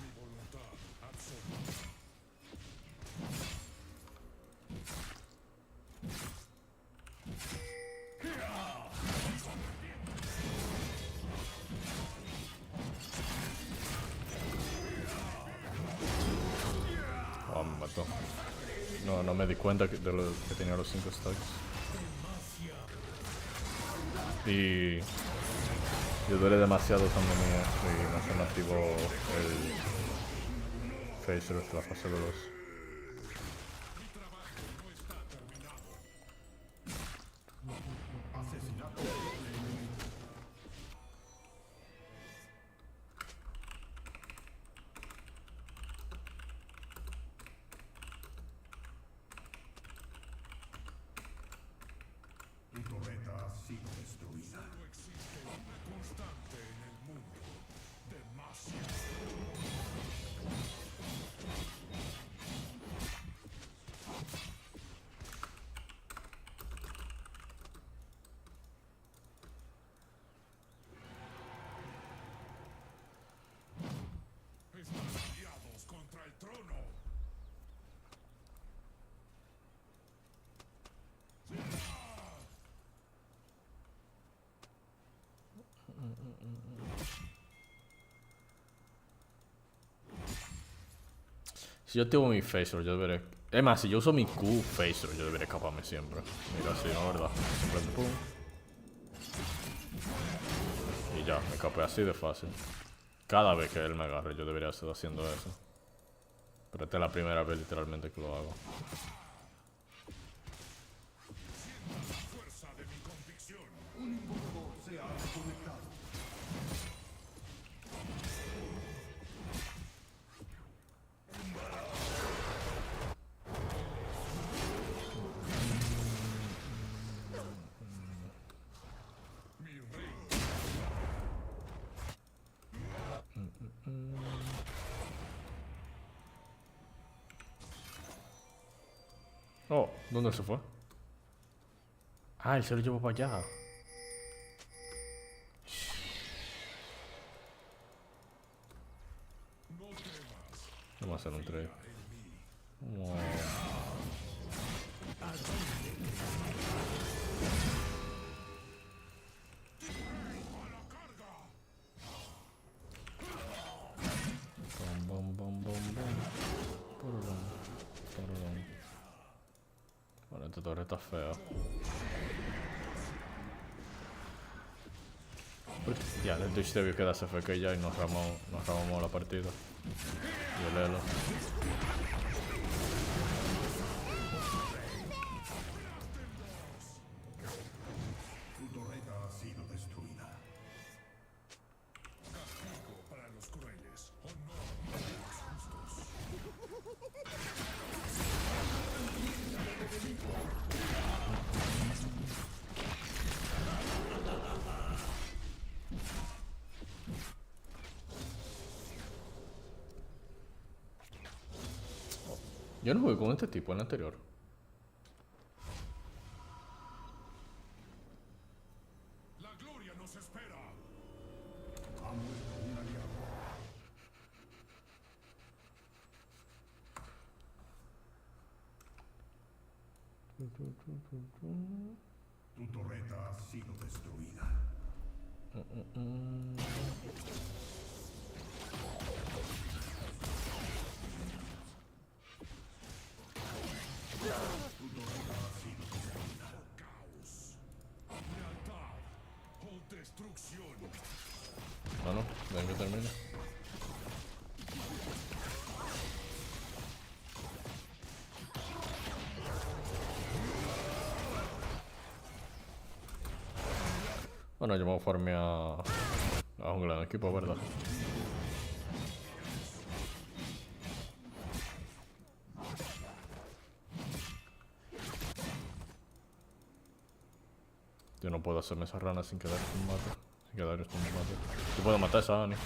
Speaker 10: Mi voluntad absoluta.
Speaker 1: Oh, me mató. No me di cuenta de lo que tenía los 5 stacks. Y yo duré demasiado usando mi ESP y no se me activó el Phaser hasta la fase de 2.
Speaker 10: Mi torreta ha sido destruida. No existe una constante en el mundo. Demasiado.
Speaker 1: Si yo tengo mi phaser, yo debería... Es más, si yo uso mi Q phaser, yo debería escaparme siempre. Mira, así, ¿no? ¿Verdad? Simplemente pum. Y ya, me escapé así de fácil. Cada vez que él me agarre, yo debería estar haciendo eso. Pero esta es la primera vez literalmente que lo hago. Oh, ¿dónde se fue? Ah, él se lo llevó para allá. Vamos a hacer un trade. Wow. Bom, bom, bom, bom, bom. Pururum, pururum. Bueno, esta torre está fea. Ya, el Twitch debió quedarse FK ya y nos ramamos la partida. Y el Elo.
Speaker 10: Tu torreta ha sido destruida. Castigo para los crueles, honor para los justos.
Speaker 1: Yo no jugué con este tipo en el anterior.
Speaker 10: La gloria nos espera. Tu torreta ha sido destruida. Caos, lealtad o destrucción.
Speaker 1: Bueno, ven que termine. Bueno, yo me voy a farmear a jungla en equipo, ¿verdad? Yo no puedo hacerme esa rana sin quedar con mate. Sin quedar con mate. Yo puedo matar a esa Annie.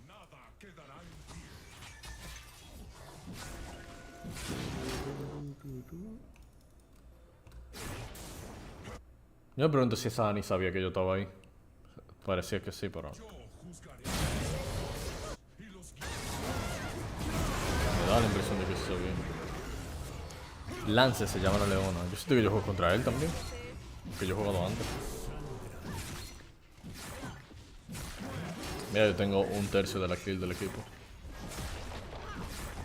Speaker 10: Nada quedará en pie.
Speaker 1: Yo me pregunto si esa Annie sabía que yo estaba ahí. Parecía que sí, pero...
Speaker 10: Yo juzgaré. Y los
Speaker 1: me da la impresión de que sí sabía. Lance se llama la leona. Yo siento que yo juego contra él también. Que yo he jugado antes. Mira, yo tengo un tercio de la kill del equipo.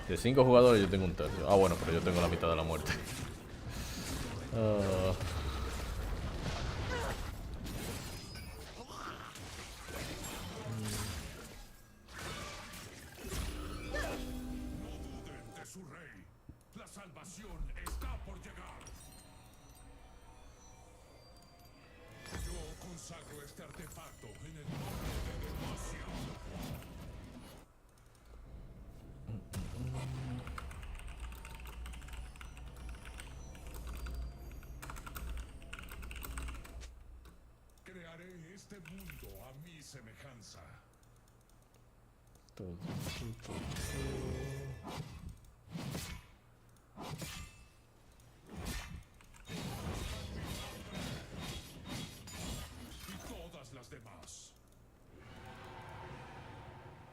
Speaker 1: De 5 jugadores yo tengo un tercio. Ah, bueno, pero yo tengo la mitad de la muerte.
Speaker 10: de su rey. La salvación está por llegar. Yo consagro este artefacto en el nombre de Demacia. Crearé este mundo a mi semejanza. Y todas las demás.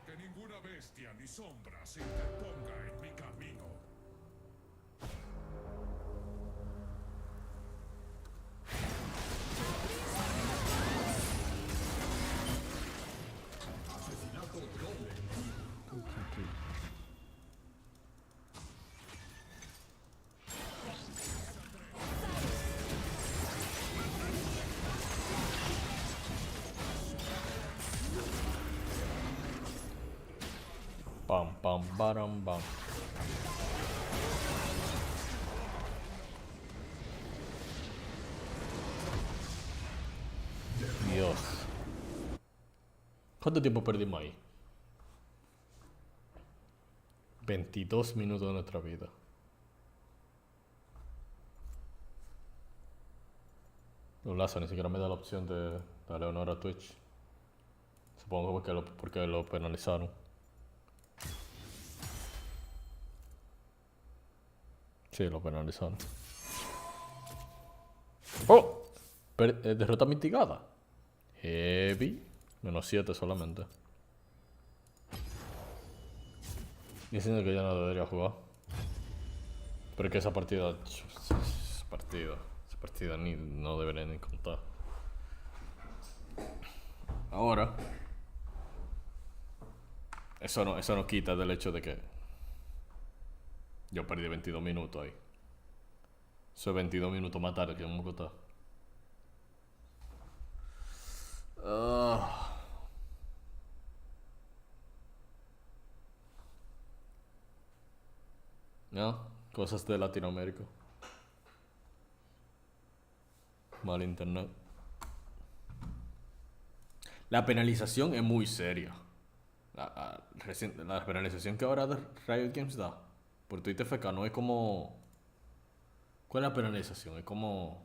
Speaker 10: Que ninguna vez bestia ni sombra se interponga en mi camino.
Speaker 1: Pam, pam, baram, bam. Dios. ¿Cuánto tiempo perdimos ahí? 22 minutos de nuestra vida. No, Lazo, ni siquiera me da la opción de darle honor a Twitch. Supongo porque lo penalizaron. Sí, lo penalizaron. ¡Oh! Derrota mitigada. Heavy. -7 solamente. Diciendo que ya no debería jugar. Pero que esa partida ni, no debería ni contar. Ahora, eso no quita del hecho de que yo perdí 22 minutos ahí. Eso es 22 minutos más tarde que vamos a contar. No, cosas de Latinoamérica. Mal internet. La penalización es muy seria. La penalización que ahora Riot Games da por Twitter FK no es como... ¿Cuál es la penalización? Es como...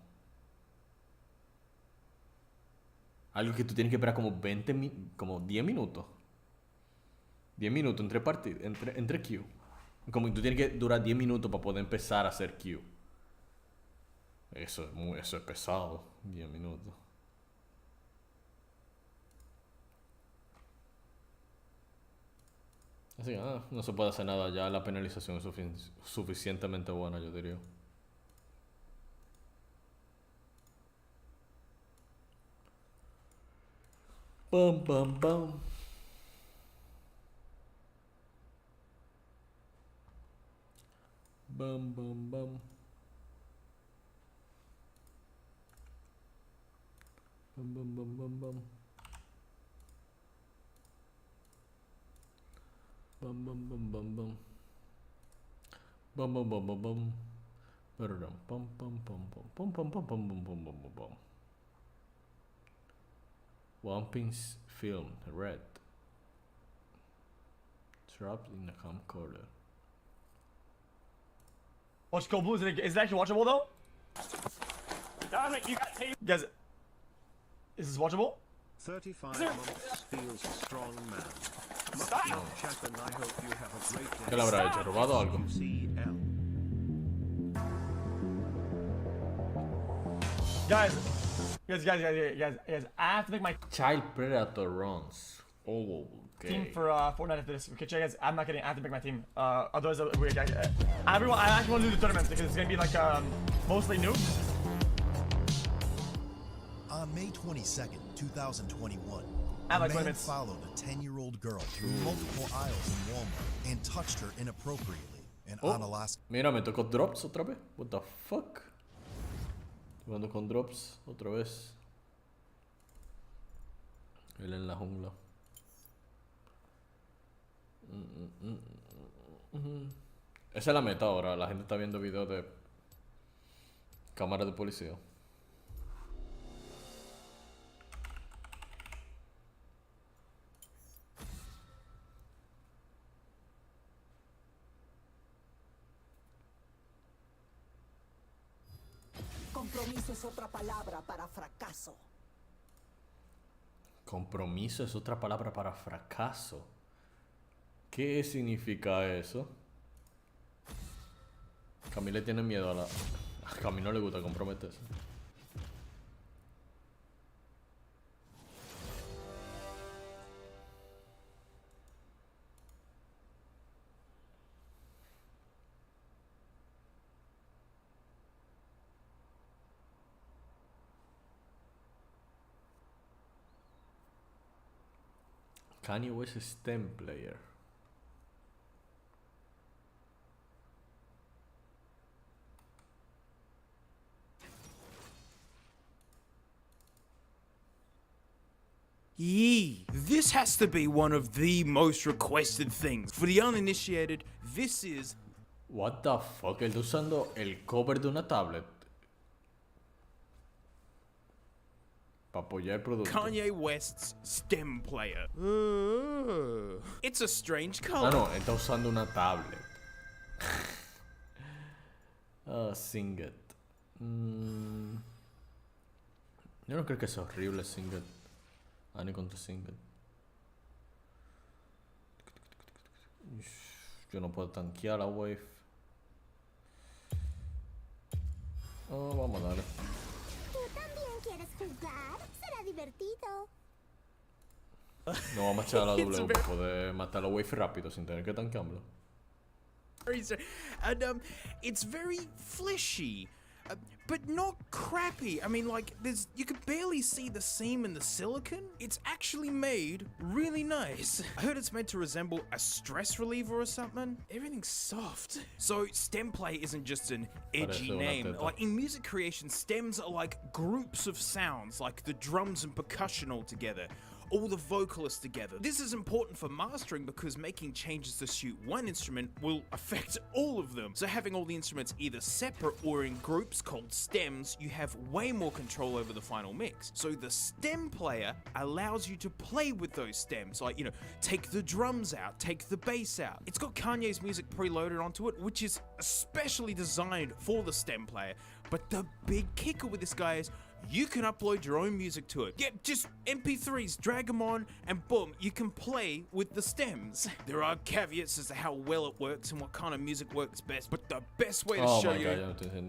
Speaker 1: algo que tú tienes que esperar como 10 minutos. 10 minutos entre partidas, entre Q. Como que tú tienes que durar 10 minutos para poder empezar a hacer Q. Eso es pesado, 10 minutos. Así que no se puede hacer nada, ya la penalización es suficientemente buena, yo diría. Bam, bam, bam. Bam, bam, bam. Bam, bam, bam, bam, bam. Bam, bam, bam, bam, bam. Bam, bam, bam, bam, bam. Pam, pam, pam, pam, pam, pam, pam, pam, pam, pam, pam, pam, pam. One Piece film, red. Trapped in the camcorder.
Speaker 7: Watch Go Blue. Is it actually watchable though? Damn it, you got tape. Guys, is this watchable?
Speaker 12: 35 months feels a strong man. Much love, chat, and I hope you have a great day.
Speaker 1: ¿Qué le habrá hecho? ¿Robado algo?
Speaker 7: Guys, I have to make my
Speaker 1: Child Predator runs. Oh, okay.
Speaker 7: team for Fortnite after this. Okay, guys, I'm not kidding. I have to make my team. Otherwise, I actually want to do the tournament because it's gonna be like mostly noobs.
Speaker 13: On May 22nd, 2021,
Speaker 7: I
Speaker 13: a
Speaker 7: like
Speaker 13: man
Speaker 7: limits.
Speaker 13: followed a 10-year-old girl through multiple aisles in Walmart and touched her inappropriately in Onalaska.
Speaker 1: Mira, me tocó drops otra vez. What the fuck? Jugando con drops otra vez. Él en la jungla. Esa es la meta ahora. La gente está viendo videos de cámaras de policía.
Speaker 11: Compromiso es otra palabra para fracaso.
Speaker 1: Compromiso es otra palabra para fracaso. ¿Qué significa eso? Camille tiene miedo a la... A Camille no le gusta comprometerse. Kanye West stem player.
Speaker 14: Yee, this has to be one of the most requested things. For the uninitiated, this is...
Speaker 1: What the fuck? Él está usando el cover de una tablet para apoyar el producto.
Speaker 14: Kanye West's stem player. It's a strange color.
Speaker 1: Ah, no, él está usando una tablet. Singet. Yo no creo que sea horrible Singet. Ani contra Singet. Yo no puedo tanquear la wave. Oh, vamos a darle.
Speaker 8: ¿Tú también quieres jugar? Será divertido.
Speaker 1: No vamos a echar a la W para poder matar la wave rápido sin tener que tanquearlo.
Speaker 14: And it's very fleshy, but not crappy. I mean, like, you can barely see the seam in the silicone. It's actually made really nice. I heard it's meant to resemble a stress reliever or something. Everything's soft. So stem play isn't just an edgy name. Like in music creation, stems are like groups of sounds, like the drums and percussion all together. All the vocalists together. This is important for mastering because making changes to suit one instrument will affect all of them. So having all the instruments either separate or in groups called stems, you have way more control over the final mix. So the stem player allows you to play with those stems, like, you know, take the drums out, take the bass out. It's got Kanye's music preloaded onto it, which is especially designed for the stem player. But the big kicker with this guy is you can upload your own music to it. Yeah, just MP3s, drag them on, and boom, you can play with the stems. There are caveats as to how well it works and what kind of music works best, but the best way to show you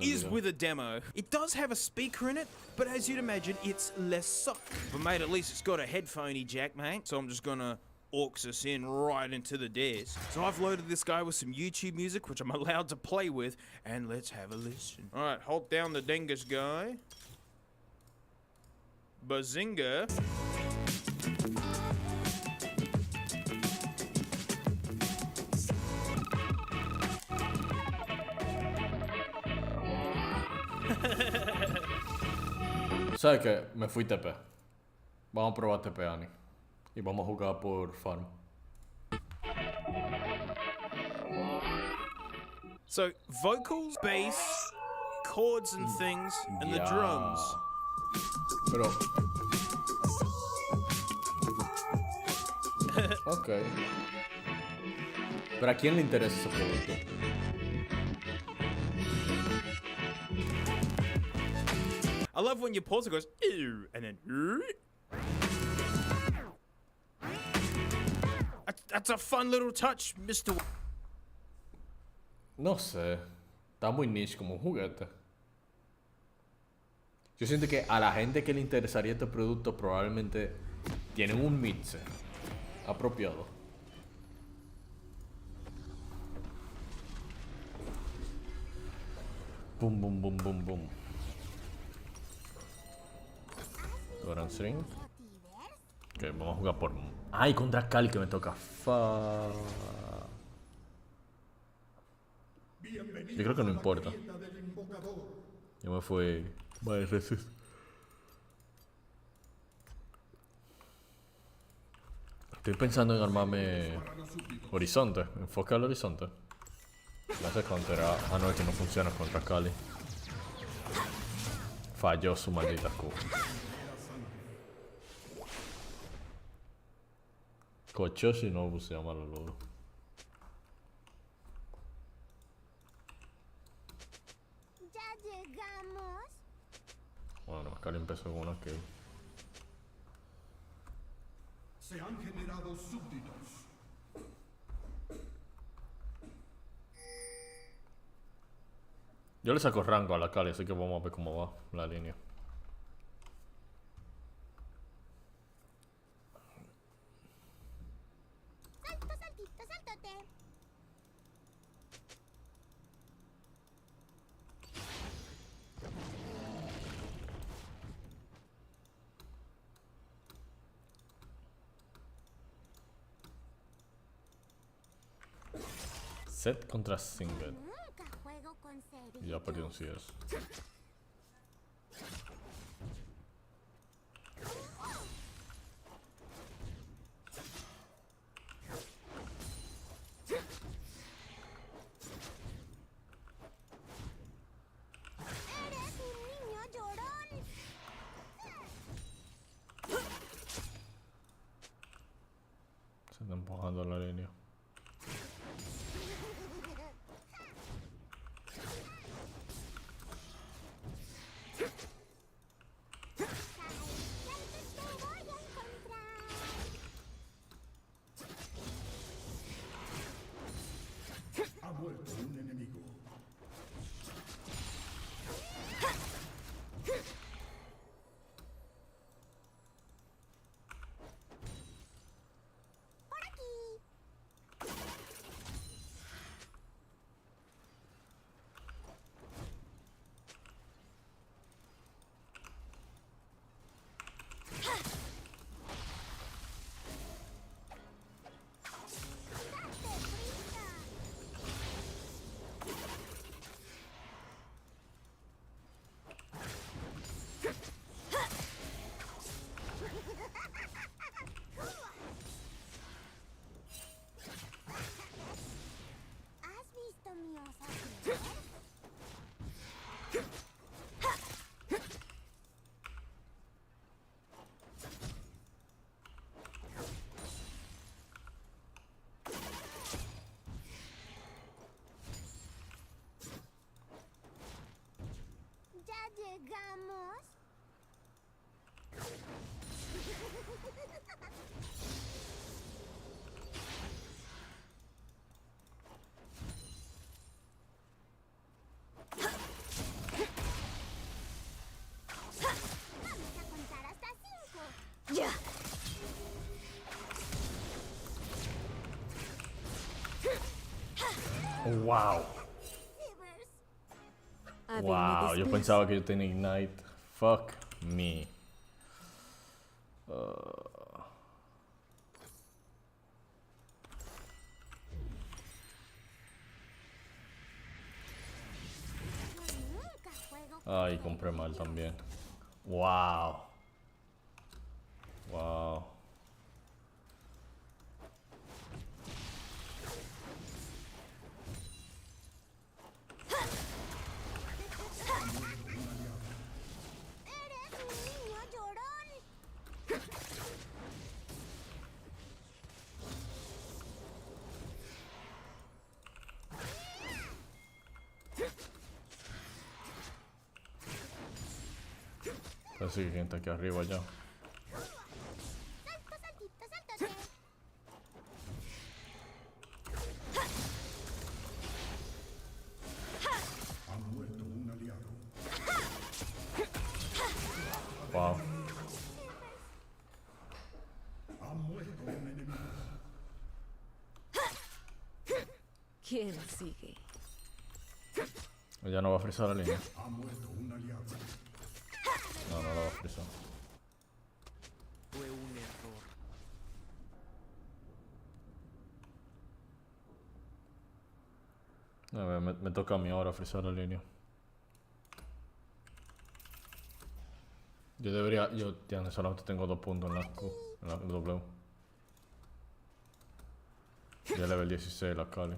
Speaker 14: is with a demo. It does have a speaker in it, but as you'd imagine, it's less soft. But mate, at least it's got a headphone jack, mate. So I'm just gonna aux us in right into the desk. So I've loaded this guy with some YouTube music, which I'm allowed to play with, and let's have a listen. All right, hold down the dingus guy. Bazinga.
Speaker 1: ¿Sabes qué? Me fui TP. Vamos a probar TP, Ani. Y vamos a jugar por farm.
Speaker 14: So, vocals, bass, chords and things, and the drums.
Speaker 1: Pero... Ok. Pero ¿a quién le interesa ese producto?
Speaker 14: I love when you pause it goes, ew, and then, That's a fun little touch, Mr.
Speaker 1: No sé. Está muy niche como un juguete. Yo siento que a la gente que le interesaría este producto probablemente tienen un mixer apropiado. Boom, boom, boom, boom, boom. Goran string. Ok, vamos a jugar por... Ay, contra Cali que me toca. Yo creo que no importa. Yo me fui... Vale, resist. Estoy pensando en armarme horizonte, enfoque al horizonte. La hace counter a no, es que no funciona contra Cali. Falló su maldita Q. Kochoshi no se llama lo loco.
Speaker 8: ¿Ya llegamos?
Speaker 1: Bueno, Cali empezó con una kill.
Speaker 10: Se han generado súbditos.
Speaker 1: Yo le saco rango a la Cali, así que vamos a ver cómo va la línea.
Speaker 8: Salto, saltito, saltote.
Speaker 1: Set contra Singet.
Speaker 8: Nunca juego con
Speaker 1: Y ya perdí un CS.
Speaker 8: Eres un niño llorón.
Speaker 1: Se está empujando la línea.
Speaker 10: Ha muerto un enemigo.
Speaker 8: Por aquí. ¿Has visto mi osa crecer? ¿Ya llegamos? Vamos a contar hasta 5. ¡Ya!
Speaker 1: Wow. Wow, yo pensaba que yo tenía Ignite. Fuck me.
Speaker 8: Nunca juego con
Speaker 1: Ay, compré mal también. Wow. Wow.
Speaker 8: Eres un niño llorón.
Speaker 1: Así que gente aquí arriba ya.
Speaker 8: Salto, saltito, saltote.
Speaker 10: Ha muerto un aliado.
Speaker 1: Wow.
Speaker 10: Ha muerto un enemigo.
Speaker 6: ¿Quién sigue?
Speaker 1: Ella no va a frizar la línea.
Speaker 10: Ha muerto un aliado.
Speaker 1: No, no la va a frizar.
Speaker 14: Fue un error.
Speaker 1: A ver, me toca a mí ahora frizar la línea. Yo debería... Yo ya solamente tengo 2 puntos en la Q, en la W. Ya level 16 la Cali.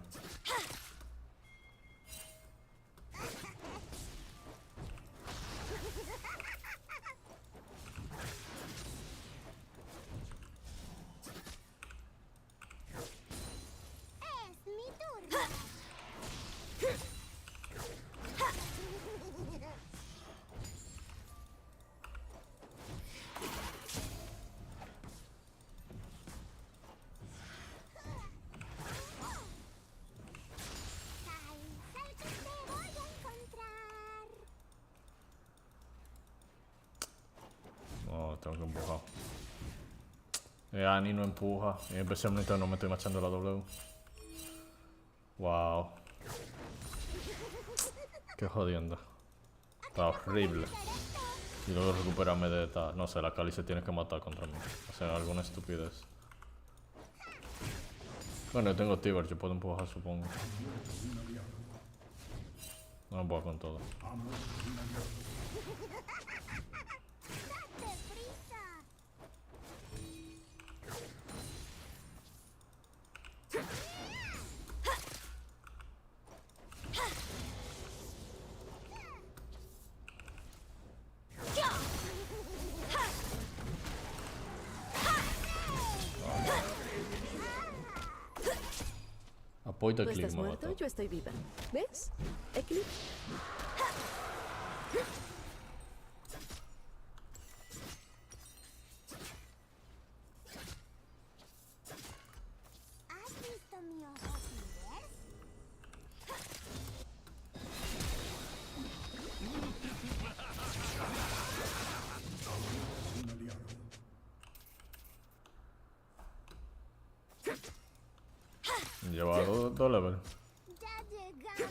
Speaker 8: Es mi turno. Sal que te voy a encontrar.
Speaker 1: No, tengo que empujar. Annie no empuja. Y especialmente no me estoy machando la W. Wow. Qué jodienda. Está horrible. Y luego recuperarme de esta... No sé, la Cali se tiene que matar contra mí. O sea, alguna estupidez. Bueno, yo tengo Tiber, yo puedo empujar, supongo. No me puedo con todo. Apoyo
Speaker 15: Tú
Speaker 1: el clic,
Speaker 15: estás
Speaker 1: me
Speaker 15: muerto,
Speaker 1: mató.
Speaker 15: yo estoy viva. ¿Ves? Eclipse.
Speaker 8: ¿Has visto mi ojo Tiber?
Speaker 1: Lleva dos levels.
Speaker 8: Ya llegamos.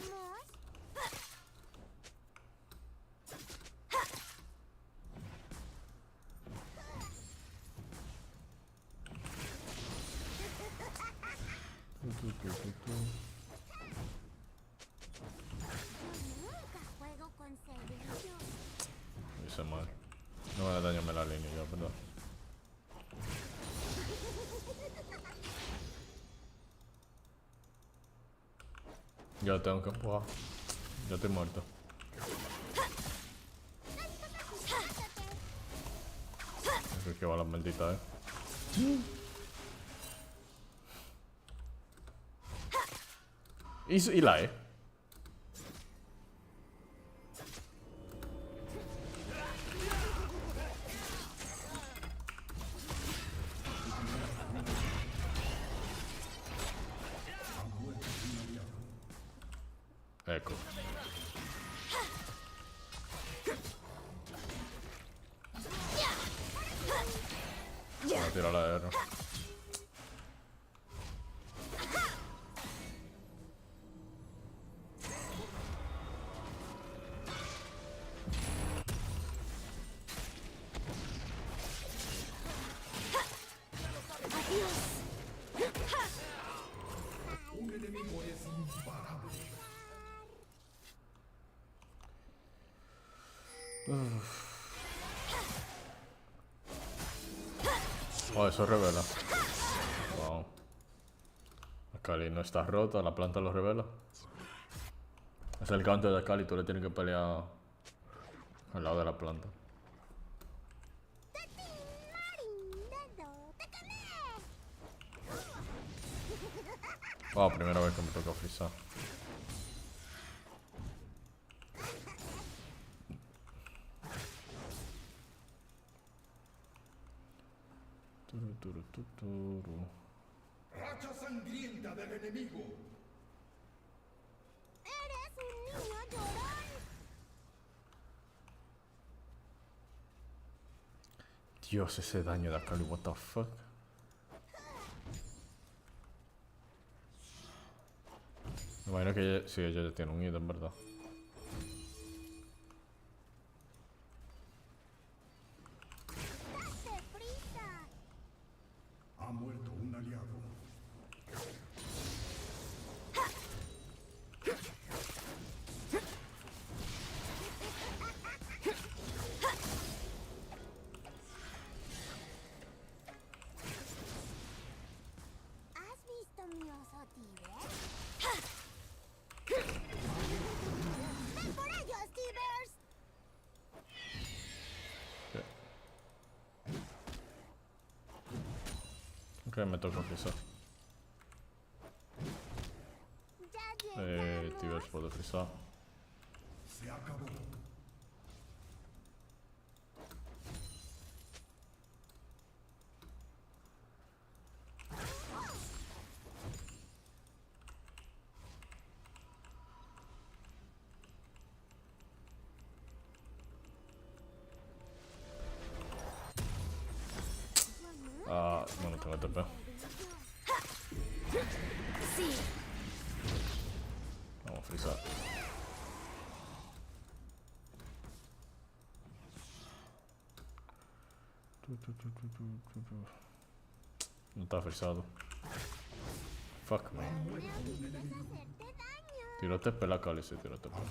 Speaker 8: Nunca juego con cerillos.
Speaker 1: Lo hice mal. No me da daño la línea, yo, perdón. Ya tengo que empujar. Ya estoy muerto. Creo que va la maldita, Y la E. Eco. Voy a tirar la R.
Speaker 10: Un enemigo es imparable.
Speaker 1: Oh, eso revela. Wow. Akali no está rota, la planta lo revela. Es el canto de Akali, tú le tienes que pelear al lado de la planta. Wow, primera vez que me toca frizar.
Speaker 10: Racha sangrienta del enemigo.
Speaker 8: Eres un niño llorón.
Speaker 1: Dios, ese daño de Akali, what the fuck. Me imagino que ella, sí, ella ya tiene un ítem, ¿verdad?
Speaker 8: Date prisa.
Speaker 10: Ha muerto un aliado.
Speaker 8: ¿Has visto mi oso Tiber? ¡Ven por ellos, Tibers!
Speaker 1: Ok, me toca frizar.
Speaker 8: Ya llegamos.
Speaker 1: Tibers puede frizar.
Speaker 10: Se acabó.
Speaker 1: Ah, bueno, tengo TP.
Speaker 8: Sí.
Speaker 1: Vamos a frizar. No está frizado. Fuck me. Tírate pela, Cali, sí, tírate pela.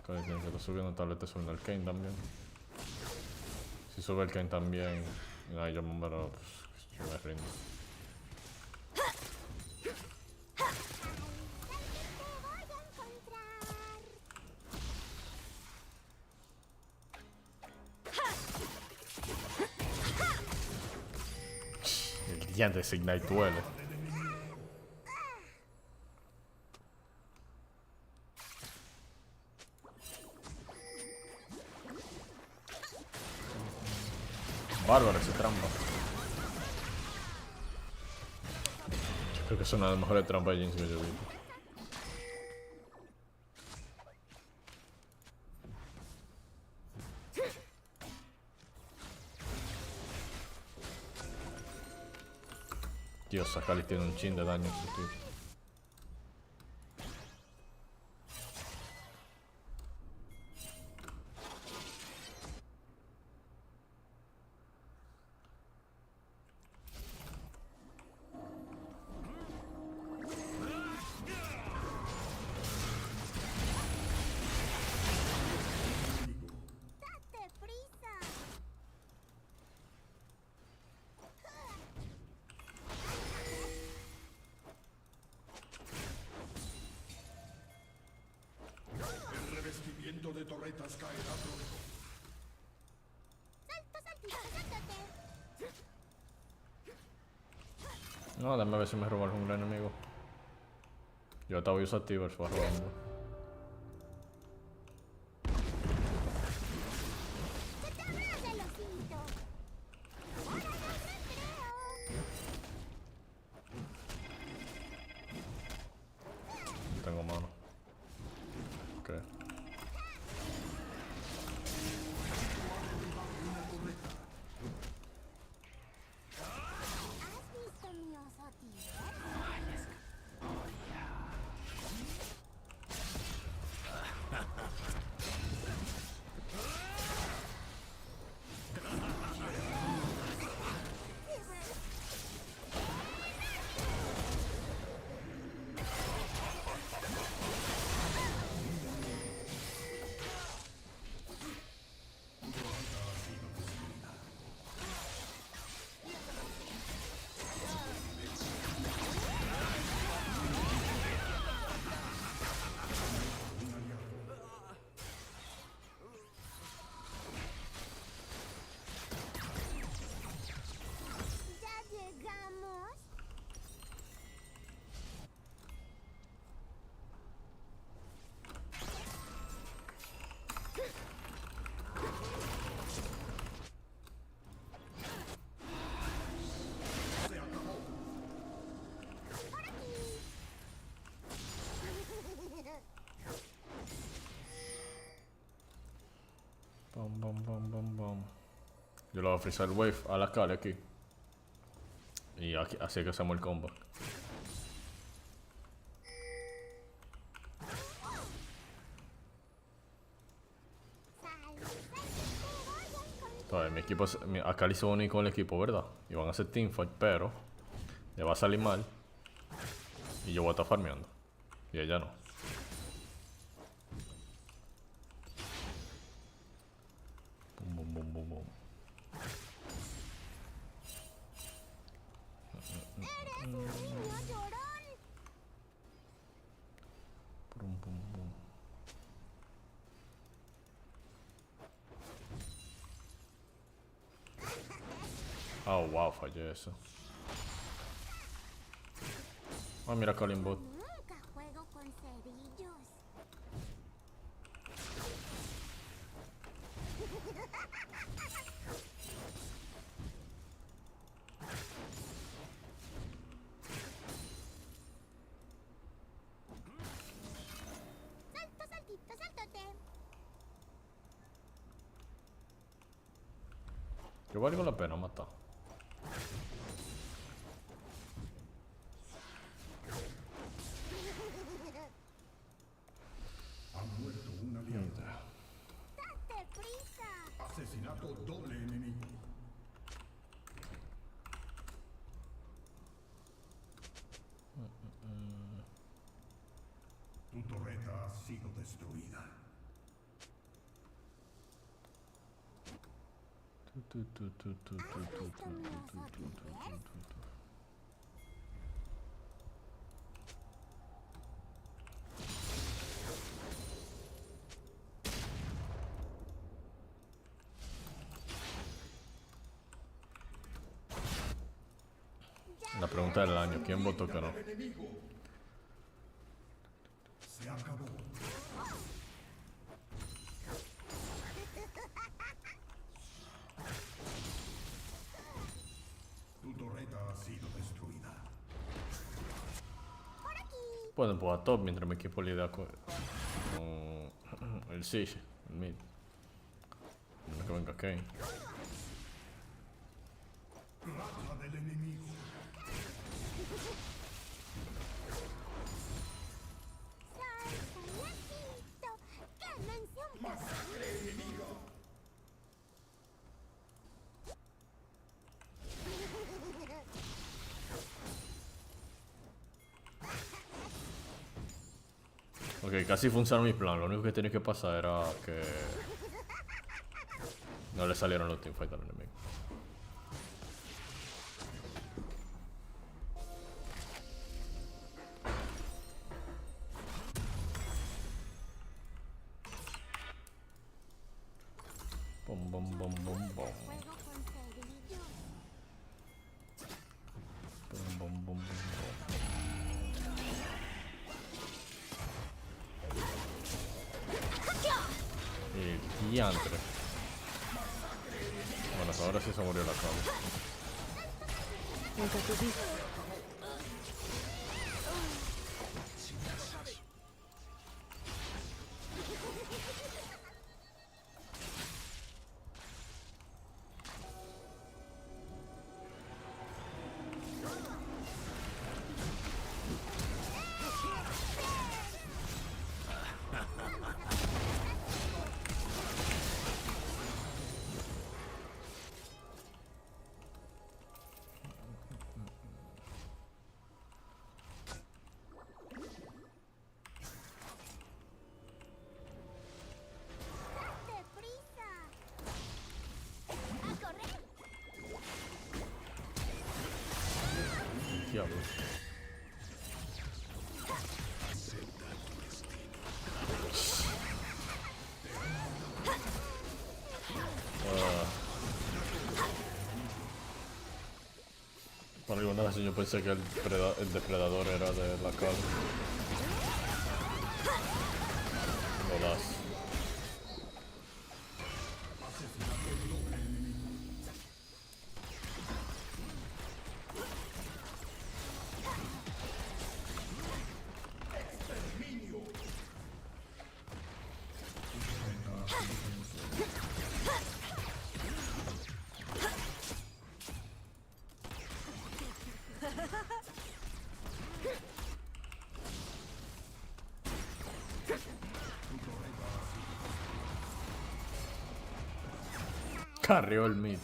Speaker 1: Cali, quien se está subiendo tablete subiendo el Kane también. Si sube el Kane también, ay, yo me rindo. El diante de Ignite duele. Bárbaro ese trampa. Yo creo que es una de las mejores trampas de Jinx que yo he visto. Dios, Akali tiene un chin de daño, tío.
Speaker 10: El revestimiento de torretas caerá pronto.
Speaker 1: No, déjame ver si me roba algún enemigo. Yo hasta voy a usar Tibers para robarlo. Tengo mano. Ok. Yo le voy a frizar el wave a la Kali aquí. Y aquí, así es que hacemos el combo. Entonces, mi equipo, a Kali se va a unir con el equipo, ¿verdad? Y van a hacer teamfight, pero le va a salir mal. Y yo voy a estar farmeando. Y ella no. Bum, bum, bum, bum. Bum, bum, bum. Oh, wow, fallé eso. Ah, mira Kalimbot.
Speaker 8: Nunca juego con cerillos. Salto, saltito, saltote.
Speaker 1: Yo valgo la pena matar.
Speaker 10: Trato doble enemigo. Tu torreta ha sido destruida.
Speaker 1: La pregunta del año, ¿quién votó que no?
Speaker 10: Se acabó. Tu torreta ha sido destruida.
Speaker 1: Pueden jugar top mientras mi equipo lidia con el Siege, el mid. No que venga Kane.
Speaker 10: Plaza del enemigo. Masacre enemigo.
Speaker 1: Ok, casi funcionó mi plan. Lo único que tenía que pasar era que no le salieron los teamfights al enemigo. Bom, bom, bom, bom, bom. Bom, bom, bom, bom, bom. El diantre. Bueno, ahora sí se murió la cabeza. Diablo. Por alguna razón yo pensé que el depredador era de la casa. No das. Carrió el mid.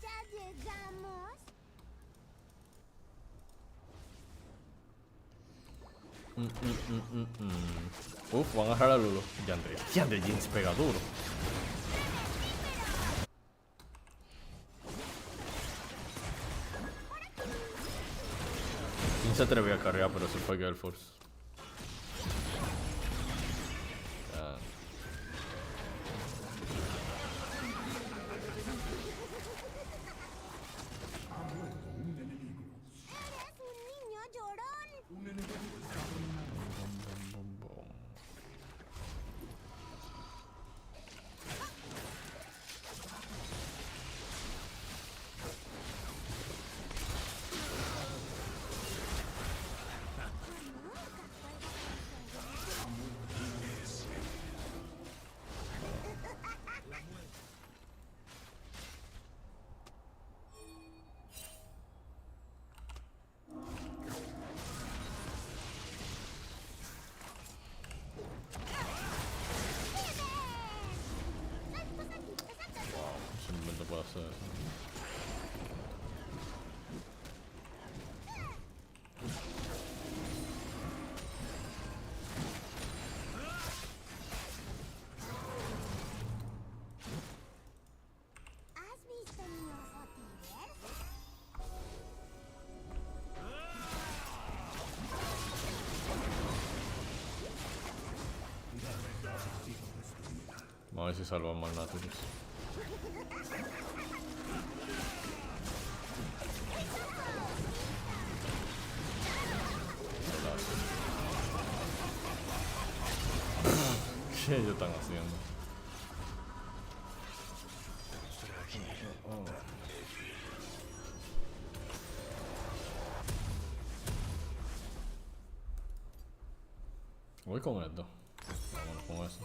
Speaker 8: Ya llegamos.
Speaker 1: Uf, van a agarrar a Lulo. Yandre Jeans pega duro. ¿Quién se atrevió a cargar? Pero se fue Girl Force. Ah.
Speaker 8: Eres un niño llorón.
Speaker 1: ver si salvamos al Nautilus. ¿Qué ellos están haciendo? Voy con esto. Vámonos con eso.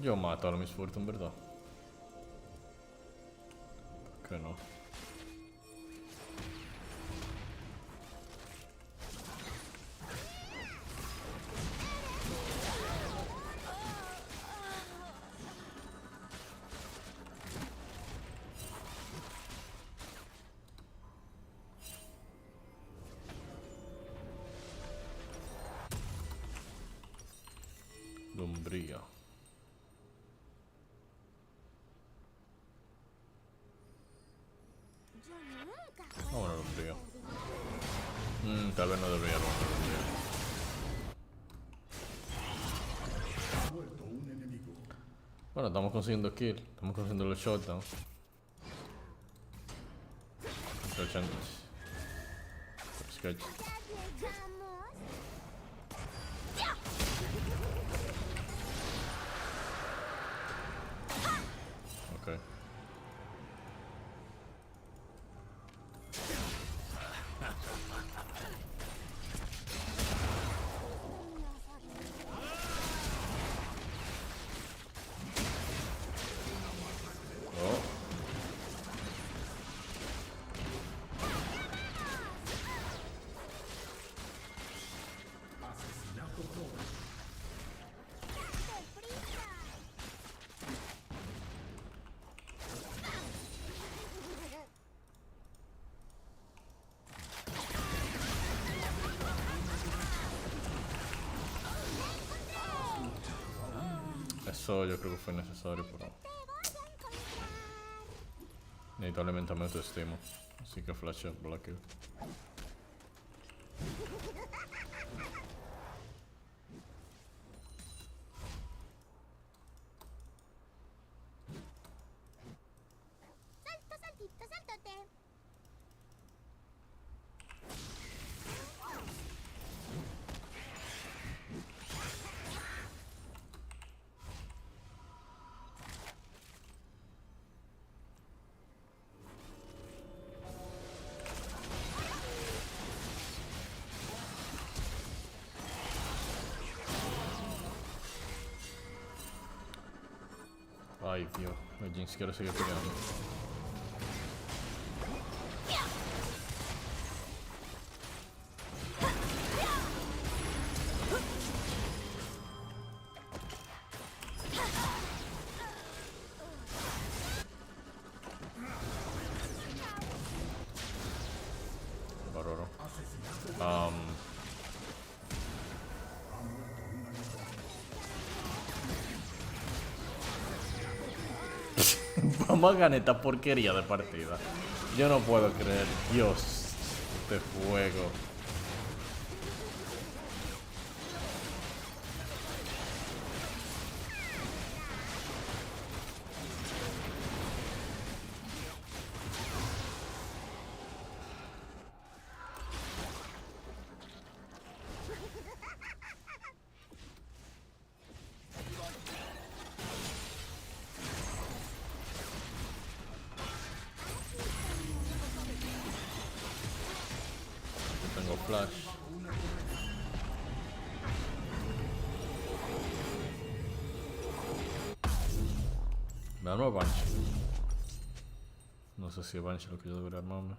Speaker 1: Yo mato a la Miss Fortune, ¿verdad? Que no. Lombría. Vámonos, lombría. Tal vez no debería romper lombría. Bueno, estamos consiguiendo kill. Estamos consiguiendo los shutdowns. 80. Sketch. Okay. Oh. Eso yo creo que fue necesario, pero necesito alimentamiento de estima, así que flash up Black Kill.
Speaker 8: Salto, saltito, saltote.
Speaker 1: Ay, Dios, el Jinx quiere seguir peleando. Bárbaro. Vamos a ganar esta porquería de partida. Yo no puedo creer. Dios, este juego. Tengo flash. Me armo Banshee. No sé si es Banshee lo que yo debería armarme.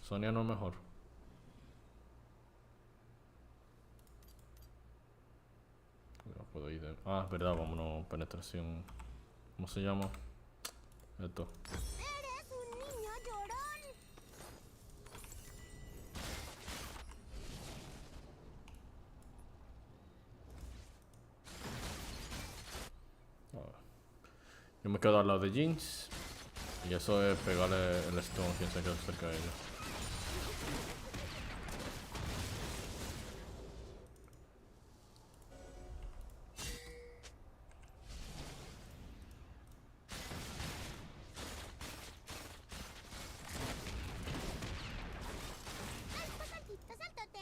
Speaker 1: Sonia no es mejor. No puedo ir de... Ah, es verdad, vámonos. Penetración. ¿Cómo se llama? Esto.
Speaker 8: Eres un niño llorón.
Speaker 1: Yo me quedo al lado de Jeans. Y eso es pegarle el stone a quien se quede cerca de ella.
Speaker 8: Saltito, saltote.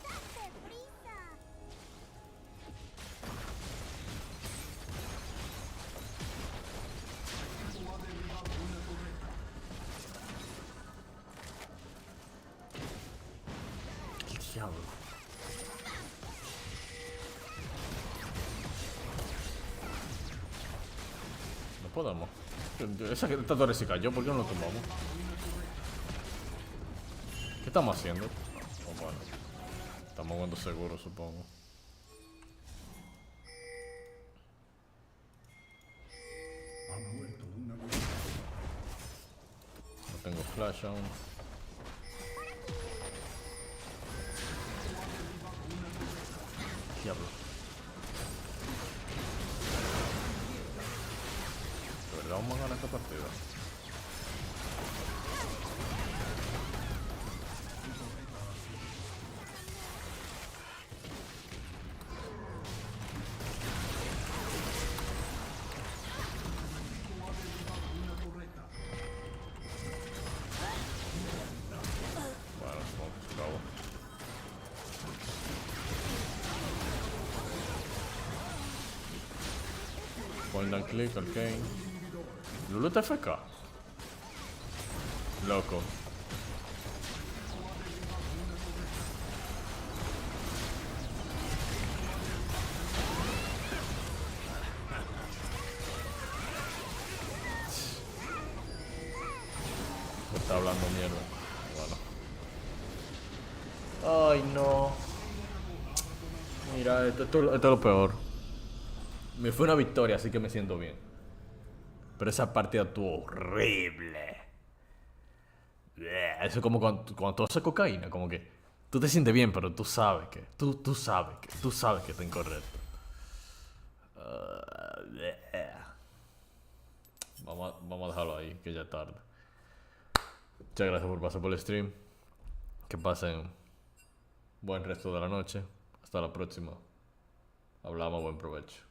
Speaker 8: ¡Date prisa!
Speaker 1: ¿Qué diablo? No podemos. Esta torre se cayó, ¿por qué no lo tomamos? ¿Qué estamos haciendo? Oh, bueno. Estamos jugando seguro, supongo. No tengo flash aún. Diablo. ¿De verdad vamos a ganar esta partida? Bueno, supongo que se acabó. Point and click, arcane. Lulu TFK. Loco. Me está hablando mierda. Bueno. Ay, no. Mira, esto es lo peor. Me fue una victoria, así que me siento bien. Pero esa partida estuvo horrible. Eso es como cuando tú haces cocaína, como que tú te sientes bien, pero tú sabes que tú sabes que está incorrecto. Vamos a dejarlo ahí, que ya es tarde. Muchas gracias por pasar por el stream. Que pasen buen resto de la noche. Hasta la próxima. Hablamos, buen provecho.